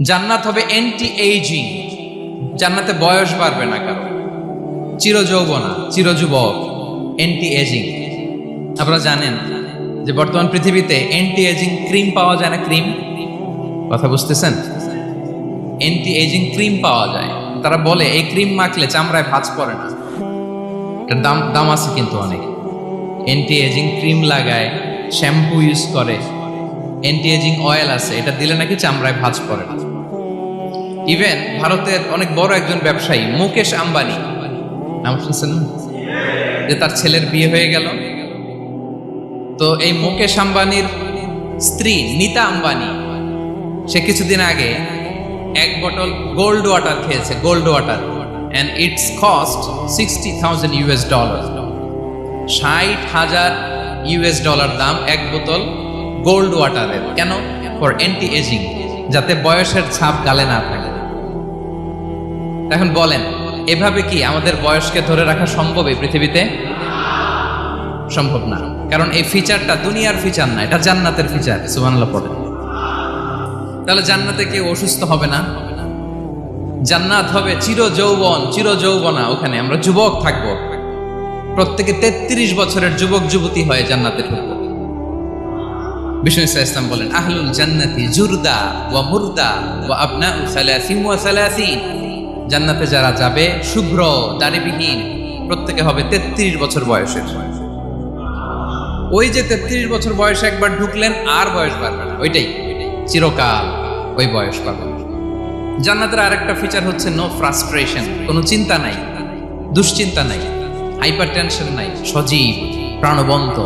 জান্নাত হবে anti ageing, জান্নাতে বয়স বাড়বে না কারো, চিরযৌবনা, চিরযুবক, অ্যান্টি এজিং। আপনারা জানেন যে বর্তমান পৃথিবীতে অ্যান্টি এজিং ক্রিম পাওয়া যায় না? ক্রিম, কথা বুঝতেছেন? অ্যান্টি এজিং ক্রিম পাওয়া যায়। তারা বলে এই ক্রিম মাখলে চামড়ায় ভাঁজ পড়ে না। এটার দাম আছে কিন্তু অনেক। অ্যান্টি এজিং ক্রিম লাগায়, শ্যাম্পু ইউজ করে, অ্যান্টি এজিং অয়েল আছে, এটা দিলে নাকি চামড়ায় ভাঁজ পড়ে না। ইভেন ভারতের অনেক বড় একজন ব্যবসায়ী মুকেশ আম্বানি, নাম শুনছেন না? যে তার ছেলের বিয়ে হয়ে গেল, তো এই মুকেশ আম্বানির স্ত্রী নীতা আম্বানি, সে কিছুদিন আগে এক বোতল গোল্ড ওয়াটার খেয়েছে, gold water, and its cost $60,000 $60,000 দাম এক বোতল গোল্ড ওয়াটারের। কেন? ফর অ্যান্টি এজিং, যাতে বয়সের ছাপ গালে না থাকে। এখন বলেন, এভাবে কি আমাদের বয়সকে ধরে রাখা সম্ভব এই পৃথিবীতে? সম্ভব না, কারণ এই ফিচারটা দুনিয়ার ফিচার না, এটা জান্নাতের ফিচার। সুবহানাল্লাহ পড়েন। তাহলে জান্নাতে কেউ অসুস্থ হবে না, জান্নাত হবে চির যৌবন, চির যৌবনা। ওখানে আমরা যুবক থাকবো, প্রত্যেকে 33 বছরের যুবক যুবতী হয়ে জান্নাতে ঢুকবো। বিষ্ণু ইসলাম বলেন, আহলুল জান্নাতি জুরদা ওয়া মুরদা ওয়া আবনাউ সালাসিন ওয়া সালাসিন। জান্নাতে যারা যাবে শুভ্র দাড়িবিহীন, প্রত্যেকে হবে 33 বছর বয়সের। ওই যে 33 বছর বয়সে একবার ঢুকলেন, আর বয়স বাড়বে না, ওইটাই চিরকাল ওই বয়স পাবে। জান্নাতের আরেকটা ফিচার হচ্ছে নো ফ্রাস্ট্রেশন, কোনো চিন্তা নাই, দুশ্চিন্তা নাই, হাইপার টেনশন নাই, সজীব প্রাণবন্ত।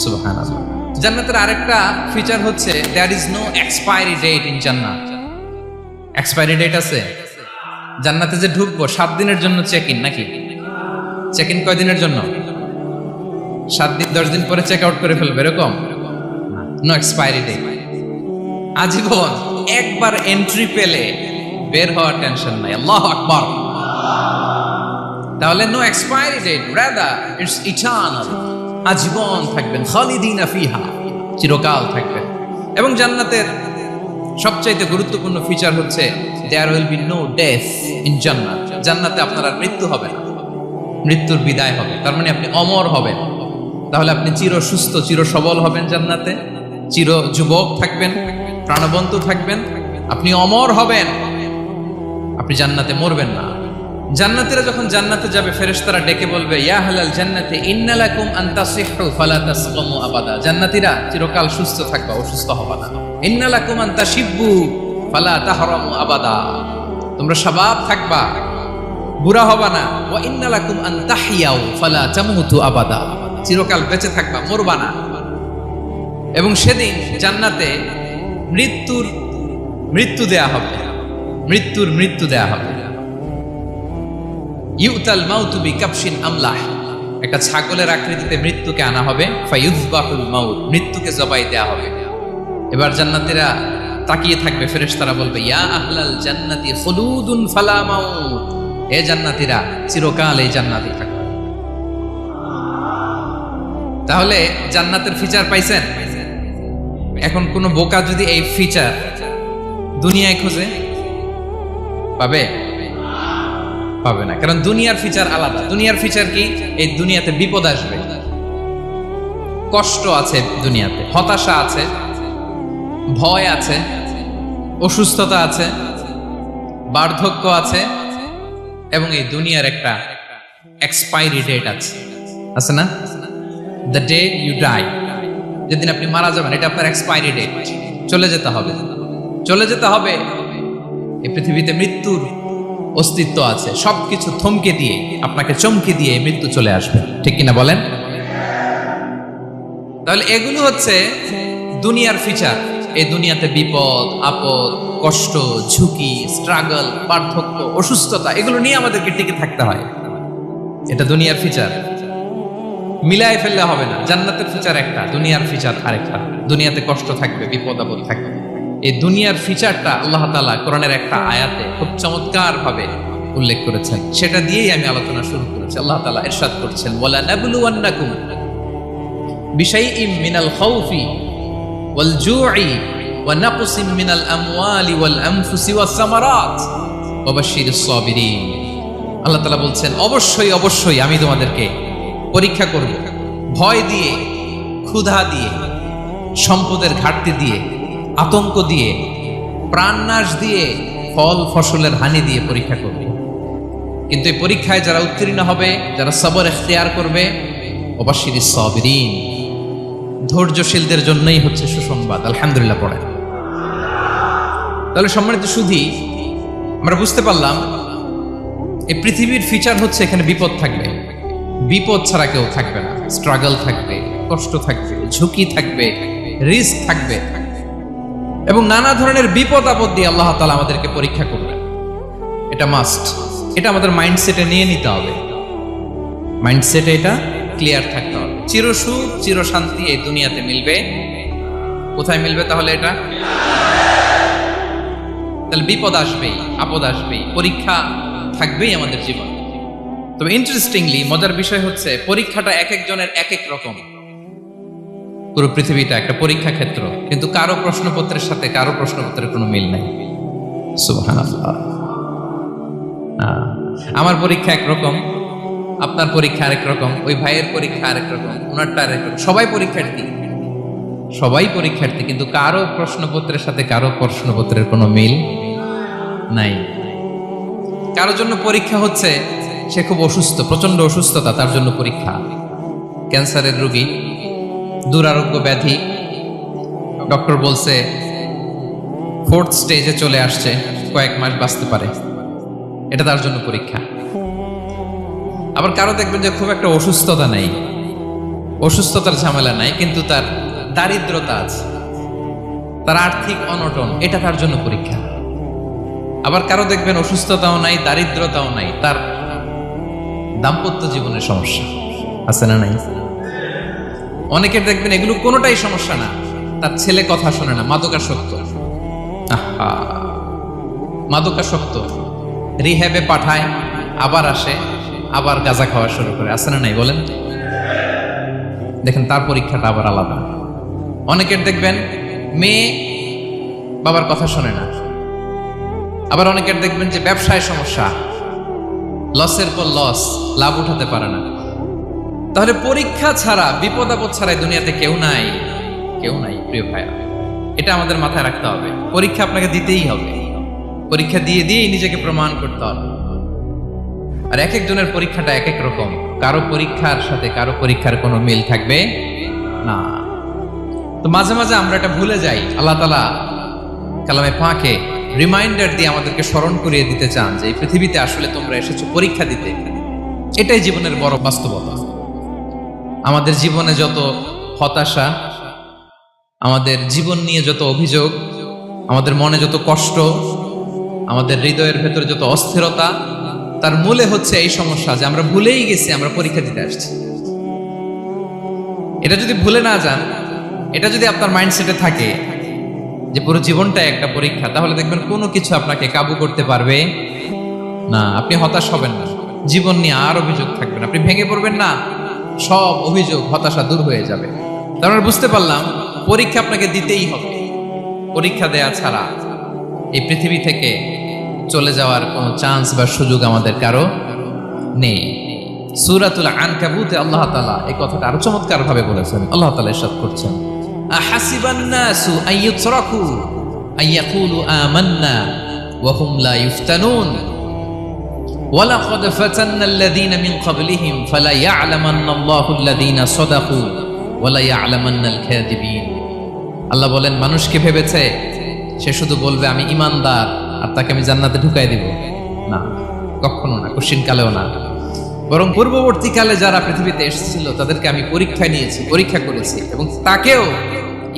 সুবহানাল্লাহ। জান্নাতের আরেকটা ফিচার হচ্ছে there is no expiry date in জান্নাত। এক্সপায়ারি ডেট আছে? জান্নাতে যে ঢুকবো 7 দিনের জন্য চেক ইন, নাকি? চেক ইন কয় দিনের জন্য? 7 দিন, 10 দিন পরে চেক আউট করে ফেলবে, এরকম? নো এক্সপায়ারি ডেট, আজীবন। একবার এন্ট্রি পেলে বের হওয়ার টেনশন নাই। আল্লাহু আকবার। তাহলে no expiry date, rather it's eternal, আজীবন থাকবেন, খালিদিনা ফিহা, চিরকাল থাকবেন। এবং জান্নাতের সবচাইতে গুরুত্বপূর্ণ ফিচার হচ্ছে there will be no death in জান্নাত। জান্নাতে আপনার আর মৃত্যু হবে না, মৃত্যুর বিদায় হবে। তার মানে আপনি অমর হবেন। তাহলে আপনি চির সুস্থ, চির সবল হবেন জান্নাতে, চির যুবক থাকবেন, প্রাণবন্ত থাকবেন, আপনি অমর হবেন, আপনি জান্নাতে মরবেন না। জান্নাতীরা যখন জান্নাতে যাবে, ফেরেশতারা ডেকে বলবে, ইয়া আহলাল জান্নাতি ইন্না লাকুম আন তাসিহু ফালা তাসকামু আবাদা। জান্নাতীরা চিরকাল সুস্থ থাকবা, অসুস্থ হবে না। ইন্না লাকুম আন তাশিব্বু ফালা তাহরামু আবাদা, তোমরা শাবাব থাকবা, বুড়া হবে না। ওয়া ইন্না লাকুম আন তাহইয়াউ ফালা তামুতু আবাদা, চিরকাল বেঁচে থাকবা, মরবা না। এবং সেদিন জান্নাতে মৃত্যু দেয়া হবে, মৃত্যু দেয়া হবে। ইউতাল মাউতু বিকাবশিন আমলাহ, একটা ছাগলের আকৃতিতে মৃত্যুকে আনা হবে। ফায়ুযবাহুল মাউত, মৃত্যুকে জবাই দেয়া হবে। এবার জান্নাতীরা তাকিয়ে থাকবে, ফেরেশতারা বলবে, ইয়া আহলাল জান্নাতি খুলুদুন ফালা মাউত, হে জান্নাতীরা চিরকাল এই জান্নাতে থাকবে। তাহলে জান্নাতের ফিচার পাইছেন? এখন কোন বোকা যদি এই ফিচার দুনিয়ায় খোঁজে, পাবে? পাবে না, কারণ দুনিয়ার ফিচার আলাদা। দুনিয়ার ফিচার কি? এই দুনিয়াতে বিপদ আসবে, কষ্ট আছে দুনিয়াতে, হতাশা আছে, ভয় আছে, অসুস্থতা আছে, বার্ধক্য আছে, এবং এই দুনিয়ার একটা এক্সপায়ারি ডেট আছে না? দ্য ডে ইউ ডাই, যেদিন আপনি মারা যাবেন, এটা আপনার এক্সপায়ারি ডেট। চলে যেতে হবে, চলে যেতে হবে। এই পৃথিবীতে মৃত্যুর অস্তিত্ব আছে, সবকিছু থমকে দিয়ে, আপনাকে চমকে দিয়ে মৃত্যু চলে আসবে, ঠিক কিনা বলেন? তাহলে এগুলো হচ্ছে দুনিয়ার ফিচার। এই দুনিয়াতে বিপদ আপদ, কষ্ট, ঝুঁকি, স্ট্রাগল, পার্থক্য, অসুস্থতা, এগুলো নিয়ে আমাদেরকে টিকে থাকতে হয়। এটা দুনিয়ার ফিচার, মিলাই ফেললে হবে না। জান্নাতের ফিচার একটা, দুনিয়ার ফিচার আরেকটা। দুনিয়াতে কষ্ট থাকবে, বিপদ আপদ থাকবে। এই দুনিয়ার ফিচারটা আল্লাহ তাআলা কোরআনের একটা আয়াতে খুব চমৎকার ভাবে উল্লেখ করেছেন, সেটা দিয়েই আমি আলোচনা শুরু করেছি। আল্লাহ তাআলা ইরশাদ করছেন, ওয়ালা নাবলুওয়ান্নাকুম বিশাইইম মিনাল খাউফি ওয়াল জু'i ওয়া নাকসিম মিনাল আমওয়ালি ওয়াল আনফুসি ওয়াস সামারাত ওয়া বাশশিরিস সাবিরিন। আল্লাহ তাআলা বলছেন অবশ্যই অবশ্যই আমি তোমাদেরকে পরীক্ষা করব, ভয় দিয়ে, ক্ষুধা দিয়ে, সম্পদের ঘাটতি দিয়ে, আতঙ্ক দিয়ে, প্রাণনাশ দিয়ে, ফল ফসলের হানি দিয়ে পরীক্ষা করবে। কিন্তু এই পরীক্ষায় যারা উত্তীর্ণ হবে, যারা সবর ইখতিয়ার করবে, ওয়াবাশশিরিস সাবিরিন, ধৈর্যশীলদের জন্যই হচ্ছে সুসংবাদ। আলহামদুলিল্লাহ পড়ে। তাহলে সম্মানিত সুধী, আমরা বুঝতে পারলাম এই পৃথিবীর ফিচার হচ্ছে এখানে বিপদ থাকবে, বিপদ ছাড়া কেউ থাকবে না। স্ট্রাগল থাকবে, কষ্ট থাকবে, ঝুঁকি থাকবে, রিস্ক থাকবে, এবং নানা ধরনের বিপদ আপদ দিয়ে আল্লাহ তাআলা আমাদেরকে পরীক্ষা করবেন। এটা মাস্ট, এটা আমাদের মাইন্ডসেটে নিয়ে নিতে হবে। মাইন্ডসেটে এটা ক্লিয়ার থাকতে হবে। চিরসুখ চিরশান্তি এই দুনিয়াতে মিলবে, কোথায় মিলবে তাহলে এটা? তাহলে বিপদ আসবেই, আপদ আসবেই, পরীক্ষা থাকবেই আমাদের জীবন। তবে ইন্টারেস্টিংলি মজার বিষয় হচ্ছে পরীক্ষাটা এক একজনের এক এক রকম। পুরো পৃথিবীটা একটা পরীক্ষা ক্ষেত্র, কিন্তু কারো প্রশ্নপত্রের সাথে কারো প্রশ্নপত্রের কোনো মিল নাই। সুবহানাল্লাহ। আমার পরীক্ষা একরকম, আপনার পরীক্ষা আরেক রকম, ওই ভাইয়ের পরীক্ষা আরেক রকম, ওনারটা আরেক রকম। সবাই পরীক্ষার্থী, সবাই পরীক্ষার্থী, কিন্তু কারো প্রশ্নপত্রের সাথে কারো প্রশ্নপত্রের কোনো মিল নাই। কারোর জন্য পরীক্ষা হচ্ছে সে খুব অসুস্থ, প্রচন্ড অসুস্থতা, তার জন্য পরীক্ষা। ক্যান্সারের রোগী, দুরারোগ্য ব্যাধি, ডক্টর বলছে 4th স্টেজে চলে আসছে, কয়েক মাস বাঁচতে পারে, এটা তার জন্য পরীক্ষা। আবার কারো দেখবেন যে খুব একটা অসুস্থতা নাই, অসুস্থতার ঝামেলা নাই, কিন্তু তার দারিদ্রতা আছে, তার আর্থিক অনটন, এটা তার জন্য পরীক্ষা। আবার কারো দেখবেন অসুস্থতাও নাই, দারিদ্রতাও নাই, তার দাম্পত্য জীবনের সমস্যা আছে না নাই? অনেকের দেখবেন এগুলো কোনোটাই সমস্যা না, তার ছেলে কথা শোনে না, মাদকাসক্ত। মাদকাসক্ত, রিহ্যাবে পাঠায়, আবার আসে, আবার গাঁজা খাওয়া শুরু করে, আছে না নাই বলেন? দেখেন তার পরীক্ষাটা আবার আলাদা। অনেকের দেখবেন মেয়ে বাবার কথা শোনে না। আবার অনেকের দেখবেন যে ব্যবসায় সমস্যা, লসের পর লস, লাভ উঠাতে পারে না। তাহলে পরীক্ষা ছাড়া, বিপদ আপদ ছাড়া দুনিয়াতে কেউ নাই, কেউ নাই প্রিয় ভাইয়া। এটা আমাদের মাথায় রাখতে হবে। পরীক্ষা আপনাকে দিতেই হবে, পরীক্ষা দিয়ে দিয়েই নিজেকে প্রমাণ করতে হবে। আর এক একজনের পরীক্ষাটা এক এক রকম, কারো পরীক্ষার সাথে কারো পরীক্ষার কোনো মিল থাকবে না। তো মাঝে মাঝে আমরা এটা ভুলে যাই। আল্লাহ তাআলা কালামে পাকে রিমাইন্ডার দিয়ে আমাদেরকে স্মরণ করিয়ে দিতে চান যে এই পৃথিবীতে আসলে তোমরা এসেছো পরীক্ষা দিতে। এটাই জীবনের বড় বাস্তবতা। আমাদের জীবনে যত হতাশা, আমাদের জীবন নিয়ে যত অভিযোগ, আমাদের মনে যত কষ্ট, আমাদের হৃদয়ের ভেতরে যত অস্থিরতা, তার মূলে হচ্ছে এই সমস্যা যে আমরা ভুলেই গেছি আমরা পরীক্ষা দিতে আসছি। এটা যদি ভুলে না যান, এটা যদি আপনার মাইন্ডসেটে থাকে যে পুরো জীবনটাই একটা পরীক্ষা, তাহলে দেখবেন কোনো কিছু আপনাকে কাবু করতে পারবে না। আপনি হতাশ হবেন না, জীবন নিয়ে আর অভিযোগ থাকবে না, আপনি ভেঙে পড়বেন না, সব অভিযোগ হতাশা দূর হয়ে যাবে। তারপরে বুঝতে পারলাম পরীক্ষা আপনাকে দিতেই হবে। পরীক্ষা দেয়া ছাড়া এই পৃথিবী থেকে চলে যাওয়ার কোনো চান্স বা সুযোগ আমাদের কারো নেই। সূরাতুল আনকাবুতে আল্লাহ তাআলা এই কথাটা আরো চমৎকার ভাবে বলেছেন। আল্লাহ তাআলা ইরশাদ করছেন, আহাসিবান নাসু আইয়ুতরাকু আইয়াকুলু আমান্না ওয়া হুম লা ইফতানুন ওয়ালাকাদ ফাতান্নাল্লাযীনা মিন ক্বাবলিহিম ফালা ইয়া'লামান্নাল্লাহুল্লাযীনা সাদাকু ওয়া লা ইয়া'লামান্নাল কাযিবিন। আল্লাহ বলেন, মানুষ কি ভেবেছে সে শুধু বলবে আমি ঈমানদার আর তাকে আমি জান্নাতে ঢুকাই দিব? না, কখনো না, কোশ্চিনকালেও না। বরং পূর্ববর্তীকালে যারা পৃথিবীতে এসেছিল তাদেরকে আমি পরীক্ষা নিয়েছি, পরীক্ষা করেছি, এবং তাকেও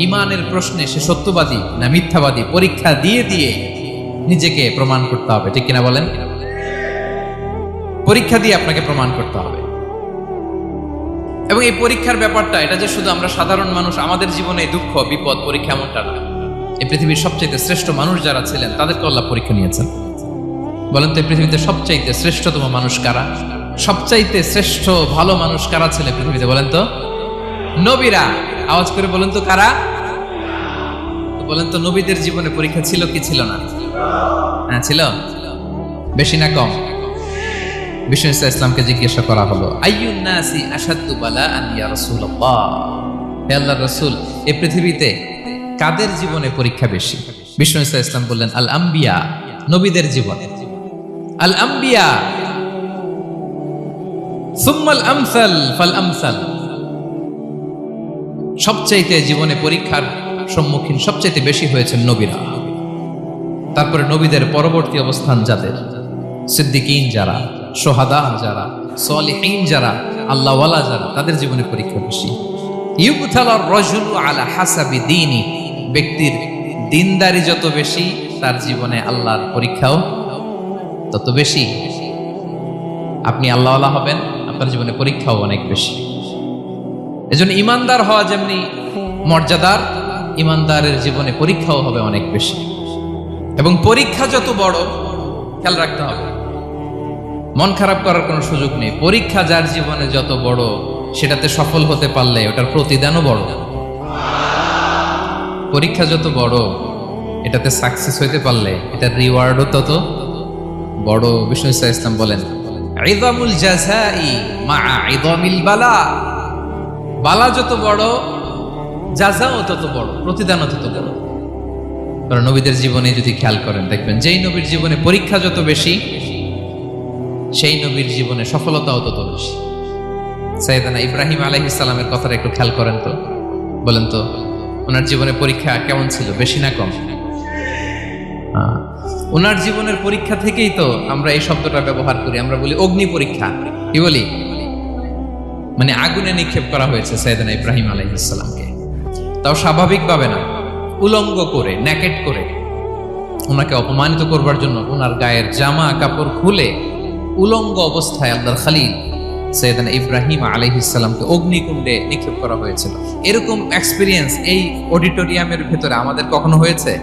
ঈমানের প্রশ্নে সে সত্যবাদী না মিথ্যাবাদী পরীক্ষা দিয়ে দিয়ে নিজেকে প্রমাণ করতে হবে। ঠিক কিনা বলেন? পরীক্ষা দিয়ে আপনাকে প্রমাণ করতে হবে। এবং এই পরীক্ষার ব্যাপারটা, এটা যে শুধু আমরা সাধারণ মানুষ আমাদের জীবনে দুঃখ বিপদ পরীক্ষা এমনটা না। এই পৃথিবীর সবচাইতে শ্রেষ্ঠ মানুষ যারা ছিলেন তাদেরকে আল্লাহ পরীক্ষা নিয়েছেন। বলেন তো এই পৃথিবীতে সবচাইতে শ্রেষ্ঠতম মানুষ কারা? সবচাইতে শ্রেষ্ঠ ভালো মানুষ কারা ছিলেন পৃথিবীতে? বলেন তো নবীরা। আওয়াজ করে বলেন তো কারা? বলেন তো নবীদের জীবনে পরীক্ষা ছিল কি ছিল না? হ্যাঁ ছিল, বেশি না কম? বিষ্ণু ইসলামকে জিজ্ঞাসা করা হলো, আইয়ুন নাসি আশাদ্দু বালাআন ইয়া রাসূলুল্লাহ, হে আল্লাহর রাসূল, এই পৃথিবীতে কাদের জীবনে পরীক্ষা বেশি? বিষ্ণু ইসলাম বললেন, আল আম্বিয়া, নবীদের জীবনে। আল আম্বিয়া সুম্মাল আমসাল ফাল আমসাল, সবচাইতে জীবনে পরীক্ষার সম্মুখীন সবচাইতে বেশি হয়েছেন নবীরা। তারপরে নবীদের পরবর্তী অবস্থান যাদের, সিদ্দিকিন যারা, সোহাদা যারা, সলিহিন যারা, আল্লাহওয়ালা যারা, তাদের জীবনে পরীক্ষা বেশি। ইউবতালার রাজুলু আলা হাসাবি দীনি, ব্যক্তির দিনদারি যত বেশি তার জীবনে আল্লাহর পরীক্ষাও তত বেশি। আপনি আল্লাহওয়ালা হবেন, আপনার জীবনে পরীক্ষাও অনেক বেশি। এজন্য ইমানদার হওয়া যেমনি মর্যাদার, ইমানদারের জীবনে পরীক্ষাও হবে অনেক বেশি। এবং পরীক্ষা যত বড়, খেয়াল রাখতে হবে, মন খারাপ করার কোনো সুযোগ নেই। পরীক্ষা যার জীবনে যত বড়, সেটাতে সফল হতে পারলে ওটার প্রতিদানও বড়। পরীক্ষা যত বড়, এটাতে সাকসেস হইতে পারলে এটার রিওয়ার্ডও তত বড়। বিষ্ণু ইসলাম বলেন, ইযামুল জাযাই মা'a ইযামিল বালা, বালা যত বড়, জাযাও তত বড়, প্রতিদানও তত বড়। কারণ নবীদের জীবনে যদি খেয়াল করেন, দেখবেন যেই নবীর জীবনে পরীক্ষা যত বেশি, সেই নবীর জীবনে সফলতাও তত বেশি। সাইয়েদনা ইব্রাহিম আলাইহিস সালামের কথাটা একটু খেয়াল করেন তো, বলেন তো ওনার জীবনে পরীক্ষা কেমন ছিল, বেশি না কম? ওনার জীবনের পরীক্ষা থেকেই তো আমরা এই শব্দটা ব্যবহার করি, আমরা বলি অগ্নি পরীক্ষা। কি বলি? মানে আগুনে নিক্ষেপ করা হয়েছে সাইয়েদনা ইব্রাহিম আলাইহিস সালামকে, তাও স্বাভাবিকভাবে না, উলঙ্গ করে, নেকেট করে ওনাকে অপমানিত করবার জন্য ওনার গায়ের জামা কাপড় খুলে উলঙ্গ অবস্থায় আল্লাহর খলিল সাইয়েদনা ইব্রাহিম আলাইহিস সালামকে অগ্নিকুণ্ডে নিক্ষেপ করা হয়েছিল। এরকম এক্সপেরিয়েন্স এই অডিটোরিয়ামের ভেতরে আমাদের কখনো হয়েছে?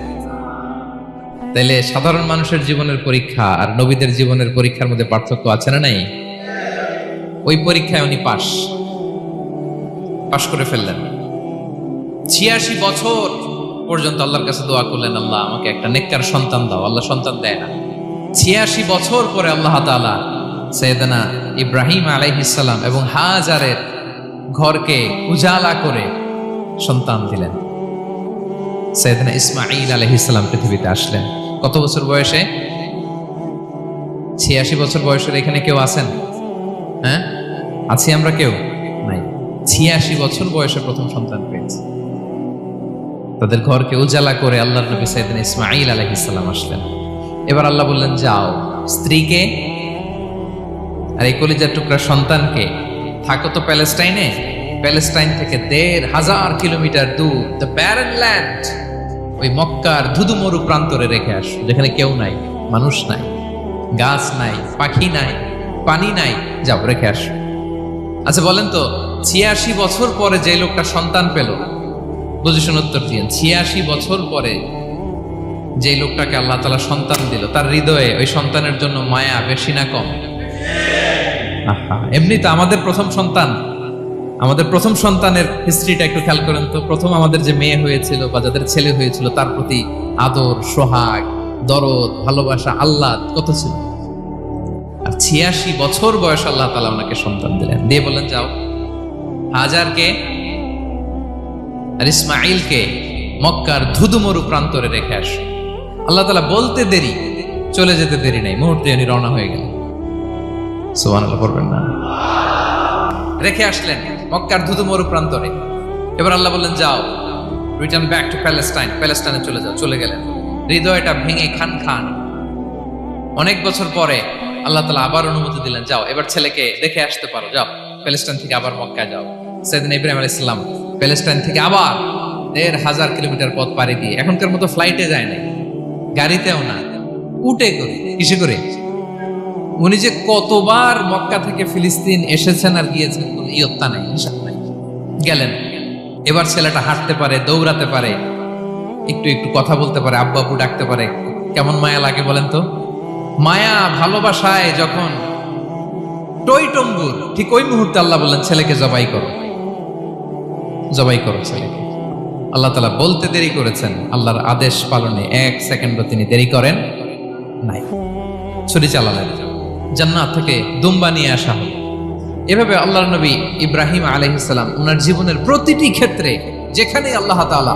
তাইলে সাধারণ মানুষের জীবনের পরীক্ষা আর নবীদের জীবনের পরীক্ষার মধ্যে পার্থক্য আছে না নাই? ওই পরীক্ষায় উনি পাশ করে ফেললেন। 86 বছর পর্যন্ত আল্লাহর কাছে দোয়া করলেন, আল্লাহ আমাকে একটা নেককার সন্তান দাও। আল্লাহ সন্তান দেয় না। 86 বছর পরে আল্লাহ তাআলা সাইয়েদনা ইব্রাহিম আলাইহিস সালাম এবং হাজারের ঘরকে উজালা করে সন্তান দিলেন। সাইয়েদনা ইসমাঈল আলাইহিস সালাম পৃথিবীতে আসলেন কত বছর বয়সে? 86 বছর বয়সের এখানে কেউ আছেন? হ্যাঁ, আছি আমরা? কেউ নাই। 86 বছর বয়সে প্রথম সন্তান পেয়েছে। তাদের ঘরকে উজালা করে আল্লাহর নবী সাইয়েদনা ইসমাঈল আলাইহিস সালাম আসলেন। এবার আল্লাহ বললেন, যাও স্ত্রীকে আর এই কলিজার টুকরা সন্তানকে, থাকো তো প্যালেস্টাইনে, প্যালেস্টাইন থেকে ১,৫০০ কিলোমিটার দূর, দ্য ব্যারেন ল্যান্ড, ওই মক্কার ধুধুমরু প্রান্তরে রেখে আসো, যেখানে কেউ নাই, মানুষ নাই, গাছ নাই, পাখি নাই, পানি নাই, যাও রেখে আসো। আচ্ছা বলেন তো, ৮৬ বছর পরে যে লোকটা সন্তান পেল, বুঝে শুনে উত্তর দিয়েন, ৮৬ বছর পরে যে লোকটাকে আল্লাহ তাআলা সন্তান দিল, তার হৃদয়ে ওই সন্তানের জন্য মায়া বেশি না কম? এমনি তো আমাদের প্রথম সন্তানের হিস্ট্রিটা একটু খেয়াল করেন তো। প্রথম আমাদের যে মেয়ে হয়েছিল বা যাদের ছেলে হয়েছিল, তার প্রতি আদর, সোহাগ, দরদ, ভালোবাসা, আল্লাহ কত ছিল। আর ৮৬ বছর বয়স আল্লাহ তাআলা ওনাকে সন্তান দিলেন, দিয়ে বললেন, যাও হাজারকে আর ইসমাঈলকে মক্কার ধুধুমরু প্রান্তরে রেখে আসো। আল্লাহ তাআলা বলতে দেরি, চলে যেতে দেরি নাই, মুহূর্তে উনি রওনা হয়ে গেলেন। সুবহানাল্লাহ পড়বেন না? রেখে আসলেন মক্কার ধুধুমরু প্রান্তরে। এবার আল্লাহ বললেন, যাও রিটার্ন ব্যাক টু প্যালেস্টাইন, প্যালেস্টাইনে চলে যাও। চলে গেলেন, হৃদয়টা ভেঙে খান। অনেক বছর পরে আল্লাহ তাআলা আবার অনুমতি দিলেন, যাও এবার ছেলেকে দেখে আসতে পারো, যাও প্যালেস্টাইন থেকে আবার মক্কায় যাও। সাইয়েদনা ইব্রাহিম আলাইহিস সালাম প্যালেস্টাইন থেকে আবার ১,৫০০ কিলোমিটার পথ পাড়ি দিয়ে, এখনকার মতো ফ্লাইটে যায় নাই, গাড়িতেও না, উটে করে। কিসে করে? উনি যে কতবার মক্কা থেকে ফিলিস্তিন এসেছেন আর গিয়েছেন, কোনো ইয়ত্তা নাই, হিসাব নাই। গেলেন, এবার ছেলেটা হাঁটতে পারে, দৌড়াতে পারে, একটু একটু কথা বলতে পারে, আব্বু আব্বু ডাকতে পারে। কেমন মায়া লাগে বলেন তো? মায়া ভালোবাসায় যখন টইটম্বুর, ঠিক ওই মুহূর্তে আল্লাহ বললেন, ছেলেকে জবাই করো ছেলেকে। আল্লাহ তাআলা বলতে দেরি করেছেন, আল্লাহর আদেশ পালনে 1 সেকেন্ডও তিনি দেরি করেন নাই। ছুরি চালালেন, জান্নাত থেকে দুম্বা নিয়ে আসা হলো। এভাবে আল্লাহর নবী ইব্রাহিম আলাইহিস সালাম ওনার জীবনের প্রতিটি ক্ষেত্রে যেখানে আল্লাহ তাআলা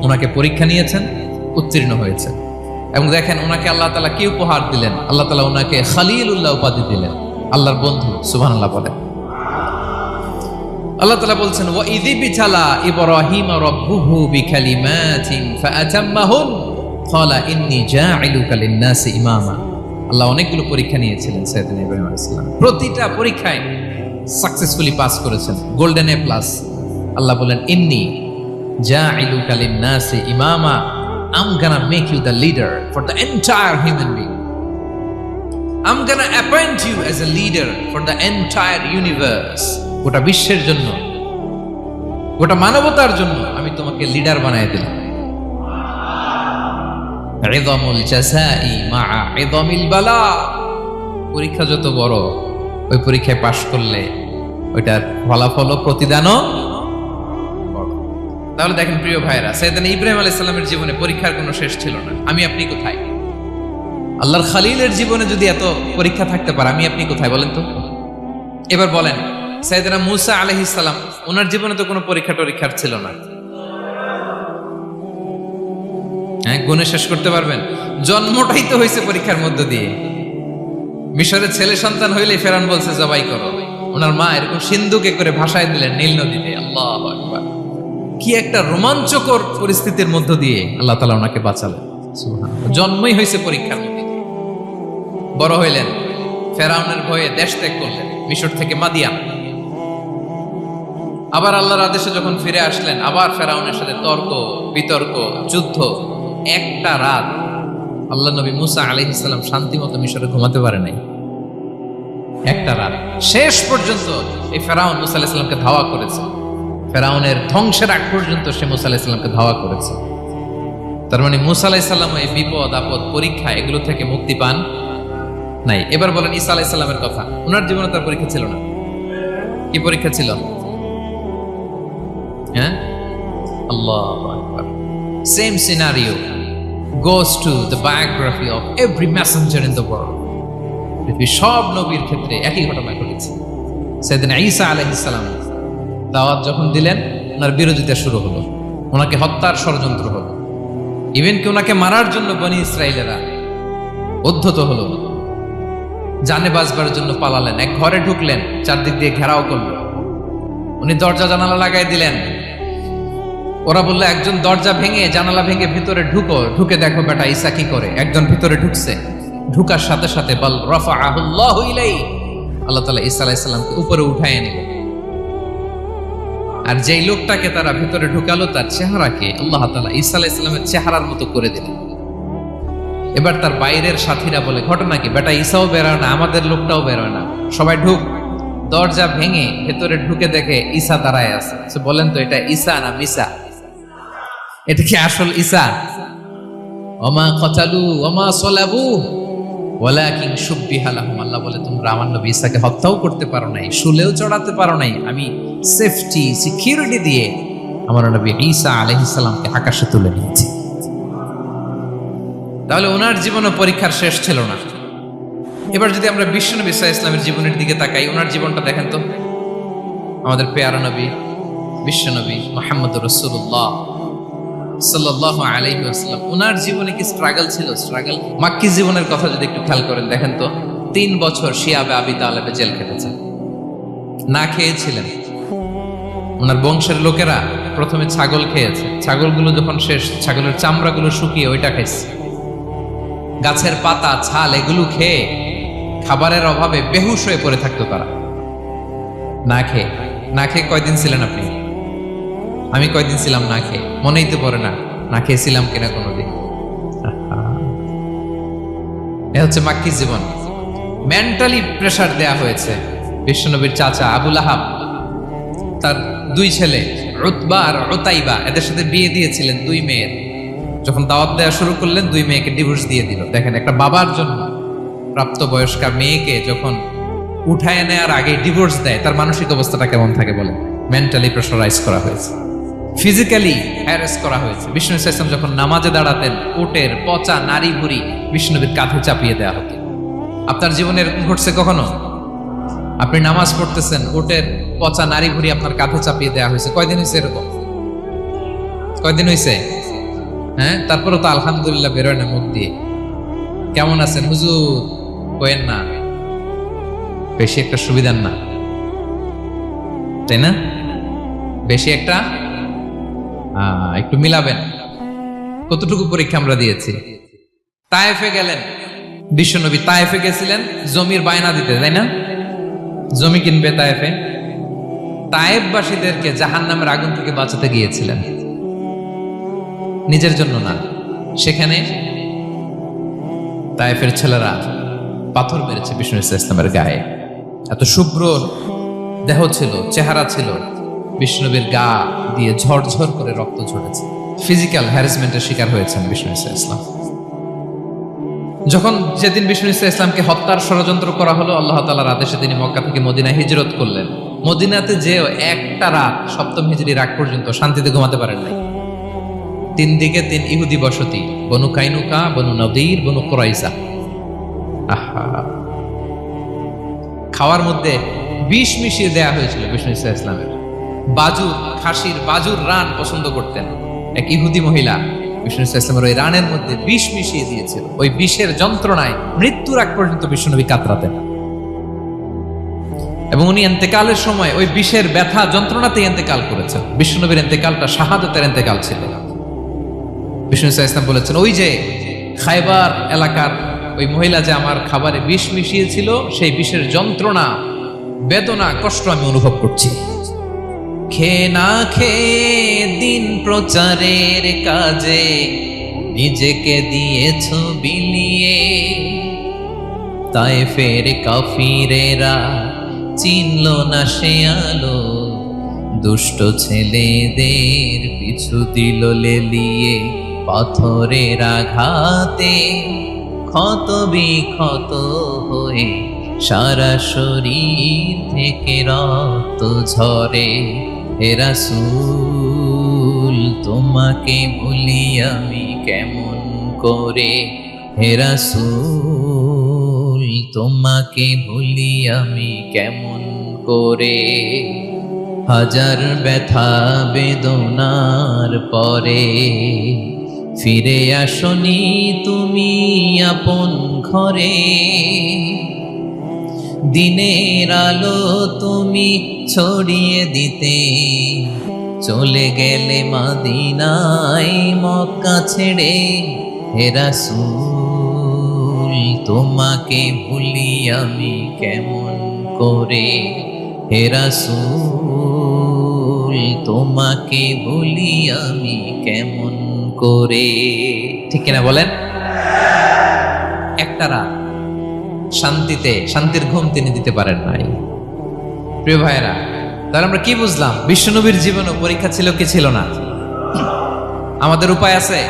ওনাকে পরীক্ষা নিয়েছেন, উত্তীর্ণ হয়েছেন। এবং দেখেন ওনাকে আল্লাহ তাআলা কি উপহার দিলেন, আল্লাহ তাআলা ওনাকে খলিলুল্লাহ উপাধি দিলেন, আল্লাহর বন্ধু। সুবহানাল্লাহ বলেন। আল্লাহ তাআলা বলছেন, ওয়া ইযি বিতালা ইব্রাহিম রাব্বুহু বিকালিমাতিন ফাআতাম্মাহুন ক্বালা ইন্নী জাঈলুকা লিন-নাসি ইমামা। আল্লাহ অনেকগুলো পরীক্ষা নিয়েছিলেন সাইয়েদনা ইব্রাহিম আলাইহিস সালাম, প্রতিটা পরীক্ষায় সাকসেসফুলি পাস করেছেন, গোল্ডেন এ প্লাস। আল্লাহ বলেন, ইন্নী জাঈলুকা লিন-নাসি ইমামা, I'm gonna make you the leader for the entire human being. I'm gonna appoint you as a leader for the entire universe. গোটা বিশ্বের জন্য, গোটা মানবতার জন্য আমি তোমাকে লিডার বানায় দিলাম। ইযামুল জাযাই মা'a ইযামিল বালা। পরীক্ষা যত বড়, ওই পরীক্ষায় পাশ করলে ওইটার ফলাফল ও প্রতিদানও বড়। তাহলে দেখেন প্রিয় ভাইরা, সাইয়েদনা ইব্রাহিম আলাইহিস সালামের জীবনে পরীক্ষার কোনো শেষ ছিল না। আমি আপনি কোথায়? আল্লাহর খলিলের জীবনে যদি এত পরীক্ষা থাকতে পারে, আমি আপনি কোথায় বলেন তো? এবার বলেন, সাইয়েদনা মূসা আলাইহিস সালাম, ওনার জীবনে তো কোনো পরীক্ষার ছিল না। হ্যাঁ, গুণে শেষ করতে পারবেন? জন্মটাই তো হয়েছে পরীক্ষার মধ্য দিয়ে। মিশরের ছেলে সন্তান হইলে ফেরাউন বলছে জবাই করো, ওনার মা এরকম সিন্ধুকে করে ভাসায় দিলেন নীল নদীতে। আল্লাহু আকবার! কি একটা রোমাঞ্চকর পরিস্থিতির মধ্য দিয়ে আল্লাহ তাআলা ওনাকে বাঁচালেন। সুবহানাল্লাহ। জন্মই হয়েছে পরীক্ষার মধ্যে। বড় হইলেন, ফেরাউনের ভয়ে দেশ ত্যাগ করলেন, মিশর থেকে মাদিয়ান। আবার আল্লাহর আদেশে যখন ফিরে আসলেন, আবার ফেরাউনের সাথে তর্ক বিতর্ক, যুদ্ধ। একটা রাত আল্লাহ নবী মূসা আলাইহিস সালাম শান্তিমতো মিশরে ঘুমাতে পারে নাই। একটা রাত শেষ পর্যন্ত এই ফেরাউন মূসা আলাইহিস সালামকে ধাওয়া করেছে। ফেরাউনের ধ্বংসের আগ পর্যন্ত সে মূসা আলাইহিস সালামকে ধাওয়া করেছে। তার মানে মূসা আলাইহিস সালাম এই বিপদ আপদ পরীক্ষা এগুলো থেকে মুক্তি পান নাই। এবার বলেন ঈসা আলাইহিস সালামের কথা, ওনার জীবনে তার পরীক্ষা ছিল না। কি পরীক্ষা ছিল? হ্যাঁ, আল্লাহু আকবার। Same scenario goes to the biography of every messenger in the world. পৃথিবীর সব নবীর ক্ষেত্রে একই ঘটনা ঘটেছে। সাইয়েদনা ঈসা আলাইহিস সালাম দাওয়াত যখন দিলেন, ওনার বিরোধিতা শুরু হলো, ওনাকে হত্যার ষড়যন্ত্র হলো। ইভেন কি ওনাকে মারার জন্য বনি ইসরাইলেরা উদ্ধত হলো, জানে বাঁচবার জন্য পালালেন। এক ঘরে ঢুকলেন, চারদিক দিয়ে ঘেরাও করলো, উনি দরজা জানালা লাগাই দিলেন। ওরা বললো, একজন দরজা ভেঙে জানালা ভেঙে ভিতরে ঢুকে দেখো বেটা ঈসা কি করে। একজন ভিতরে ঢুকছে, ঢুকার সাথে সাথে বল রাফাআহুল্লাহু ইলাইহি, আল্লাহ তাআলা ঈসা আলাইহিস সালামকে উপরে উঠায় নিলেন। আর যেই লোকটাকে তারা ভিতরে ঢুকালো, তার চেহারাকে আল্লাহ তাআলা ঈসা আলাইহিস সালামের চেহারার মতো করে দিলেন। এবার তার বাইরের সাথীরা বলে, ঘটনা কি বেটা? ঈসাও বেরোয় না, আমাদের লোকটাও বেরোয় না, সবাই ঢুক। দরজা ভেঙে ভেতরে ঢুকে দেখে ঈসা দাঁড়ায় আছে। বলেন তো, এটা ঈসা না মিসা? এটা কি আসল ঈসা? ওমা কতালু ওমা সলাবু ওয়ালাকিন শুব্বিহা লাহুম। আল্লাহ বলে, তোমরা আমার নবী ঈসাকে হত্যাও করতে পারো নাই, শুলেও চড়াতে পারো নাই, আমি সেফটি সিকিউরিটি দিয়ে আমার নবী ঈসা আলাইহিস সালামকে আকাশে তুলে নিয়েছি। তাহলে ওনার জীবনে পরীক্ষার শেষ ছিল না। এবার যদি আমরা বিশ্বনবী সাল্লাল্লাহু আলাইহি ওয়াসাল্লামের জীবনের দিকে তাকাই, ওনার জীবনটা দেখেন তো। আমাদের পেয়ারা নবী বিশ্বনবী মুহাম্মদুর রাসূলুল্লাহ সাল্লাল্লাহু আলাইহি ওয়াসাল্লাম, ওনার জীবনে কি স্ট্রাগল ছিল? স্ট্রাগল। মাক্কি জীবনের কথা যদি একটু খেয়াল করেন, দেখেন তো 3 বছর শিয়াবে আবি তালেবে জেল কেটেছেন, না খেয়েছিলেন। ওনার বংশের লোকেরা প্রথমে ছাগল খেয়েছে, ছাগলগুলো যখন শেষ, ছাগলের চামড়াগুলো শুকিয়ে ওইটা খাইছে। গাছের পাতা ছাল এগুলো খেয়ে খাবারের অভাবে বেহুশ হয়ে পড়ে থাকতো তারা। না খেয়ে কয়দিন ছিলেন আপনি? আমি কয়দিন ছিলাম না খেয়ে? মনেই তো পড়ে না, না খেয়েছিলাম কিনা কোনোদিন। এ হচ্ছে মাক্কি জীবন। মেন্টালি প্রেসার দেয়া হয়েছে। বিশ্বনবীর চাচা আবুল আহাব, তার 2 ছেলে উতবা আর উতাইবা, এদের সাথে বিয়ে দিয়েছিলেন 2 মেয়ের। যখন দাওয়াত দেওয়া শুরু করলেন, 2 মেয়েকে ডিভোর্স দিয়ে দিল। দেখেন, একটা বাবার জন্য প্রাপ্তবয়স্কা মেয়েকে যখন উঠায় নেওয়ার আগে ডিভোর্স দেয়, তার মানসিক অবস্থাটা কেমন থাকে বলেন? মেন্টালি প্রেসারাইজ করা হয়েছে। ফিজিক্যালি হ্যারাস করা হয়েছে। বিষ্ণু ইসলাম যখন নামাজে দাঁড়াতেন, উটের পচা নারী ভুড়ি বিষ্ণুনবীর কাঁধে চাপিয়ে দেওয়া হতো। আপনার জীবনে এরকম ঘটছে কখনো? আপনি নামাজ পড়তেছেন, উটের পচা নারী ভুড়ি আপনার কাঁধে চাপিয়ে দেওয়া হয়েছে। কয়দিন হয়েছে এরকম? কয়দিন হয়েছে? হ্যাঁ, তারপরে তো আলহামদুলিল্লাহ বেরোয় না মুখ দিয়ে। কেমন আছেন হুজুর? কয়েন না, বেশি একটা সুবিধার না, তাই না? বেশি একটা একটু মিলাবেন। কতটুকু পরীক্ষা আমরা দিয়েছি। তায়েফে গেলেন বিশ্বনবী, তায়েফে গেছিলেন জমির বায়না দিতে, তাই না? জমি কিনবে তায়েফে। তায়েফবাসীদেরকে জাহান্নামের আগুন থেকে বাঁচাতে গিয়েছিলেন, নিজের জন্য না। সেখানে তায়েফের ছেলেরা পাথর মেরেছে বিষ্ণু ইসলামের গায়ে। এত শুভ্র দেহ ছিল, চেহারা ছিল, বিষ্ণুবীর গা দিয়ে ঝরঝর করে রক্ত ঝরেছে। ফিজিক্যাল হ্যারাসমেন্টের শিকার হয়েছেন বিষ্ণু ইসলাম। যখন যেদিন বিষ্ণু ইসলামকে হত্যার ষড়যন্ত্র করা হলো, আল্লাহ তাআলার আদেশে তিনি মক্কা থেকে মদিনায় হিজরত করলেন। মদিনাতে যে একটা রাত, সপ্তম হিজরির আগ পর্যন্ত শান্তিতে ঘুমাতে পারেন নাই। 3 দিকে 3 ইহুদি বসতি, বনু কাইনুকা, বনু নদীর, বনু কুরাইজা। আহা, খাওয়ার মধ্যে বিষ মিশিয়ে দেয়া হয়েছিল বিষ্ণু ইসলামের। বাজুর, খাসির বাজুর রান পছন্দ করতেন। এক ইহুদি মহিলা বিষ্ণু ইসলামের ওই রানের মধ্যে বিষ মিশিয়ে দিয়েছিল। ওই বিষের যন্ত্রণায় মৃত্যুর আগ পর্যন্ত বিষ্ণুনবী কাতরাতেন, এবং উনি ইন্তেকালের সময় ওই বিষের ব্যথা যন্ত্রণাতে ইন্তেকাল করেছেন। বিষ্ণুনবীর ইন্তেকালটা শাহাদাতের ইন্তেকাল ছিল। বিষ্ণু ইসলাম বলেছেন, ওই যে খায়বার এলাকার ওই মহিলা যে আমার খাবারে বিষ মিশিয়েছিল, সেই বিষের যন্ত্রণা, বেদনা, কষ্ট আমি অনুভব করছি। খেয়ে না খেয়ে দিন প্রচারের কাজে নিজেকে দিয়েছ বিলিয়ে, তায়েফের কাফিরেরা চিনল না সে আলো, দুষ্ট ছেলেদের পিছু দিল লেলিয়ে, পাথরের আঘাতে ক্ষত বিক্ষত হয়ে সারা শরীর থেকে রক্ত ঝরে। হে রাসূল তোমাকে ভুলি আমি কেমন করে, হে রাসূল তোমাকে ভুলি আমি কেমন করে। হাজার ব্যথা বেদনার পরে ফিরে আসনি তুমি আপন ঘরে, দিনের আলো তুমি ছড়িয়ে দিতে চলে গেলে মদিনায় মক্কা ছেড়ে। হে রাসূল তোমাকে ভুলি আমি কেমন করে, হে রাসূল তোমাকে ভুলি আমি কেমন করে। ঠিক কিনা বলেন? একটা রাত শান্তিতে, শান্তির ঘুম তিনি দিতে পারেন নাই। প্রিয় ভাইরা, তাহলে আমরা কি বুঝলাম? বিশ্বনবীর জীবনে পরীক্ষা ছিল কি ছিল না? আমাদের উপায় আছে?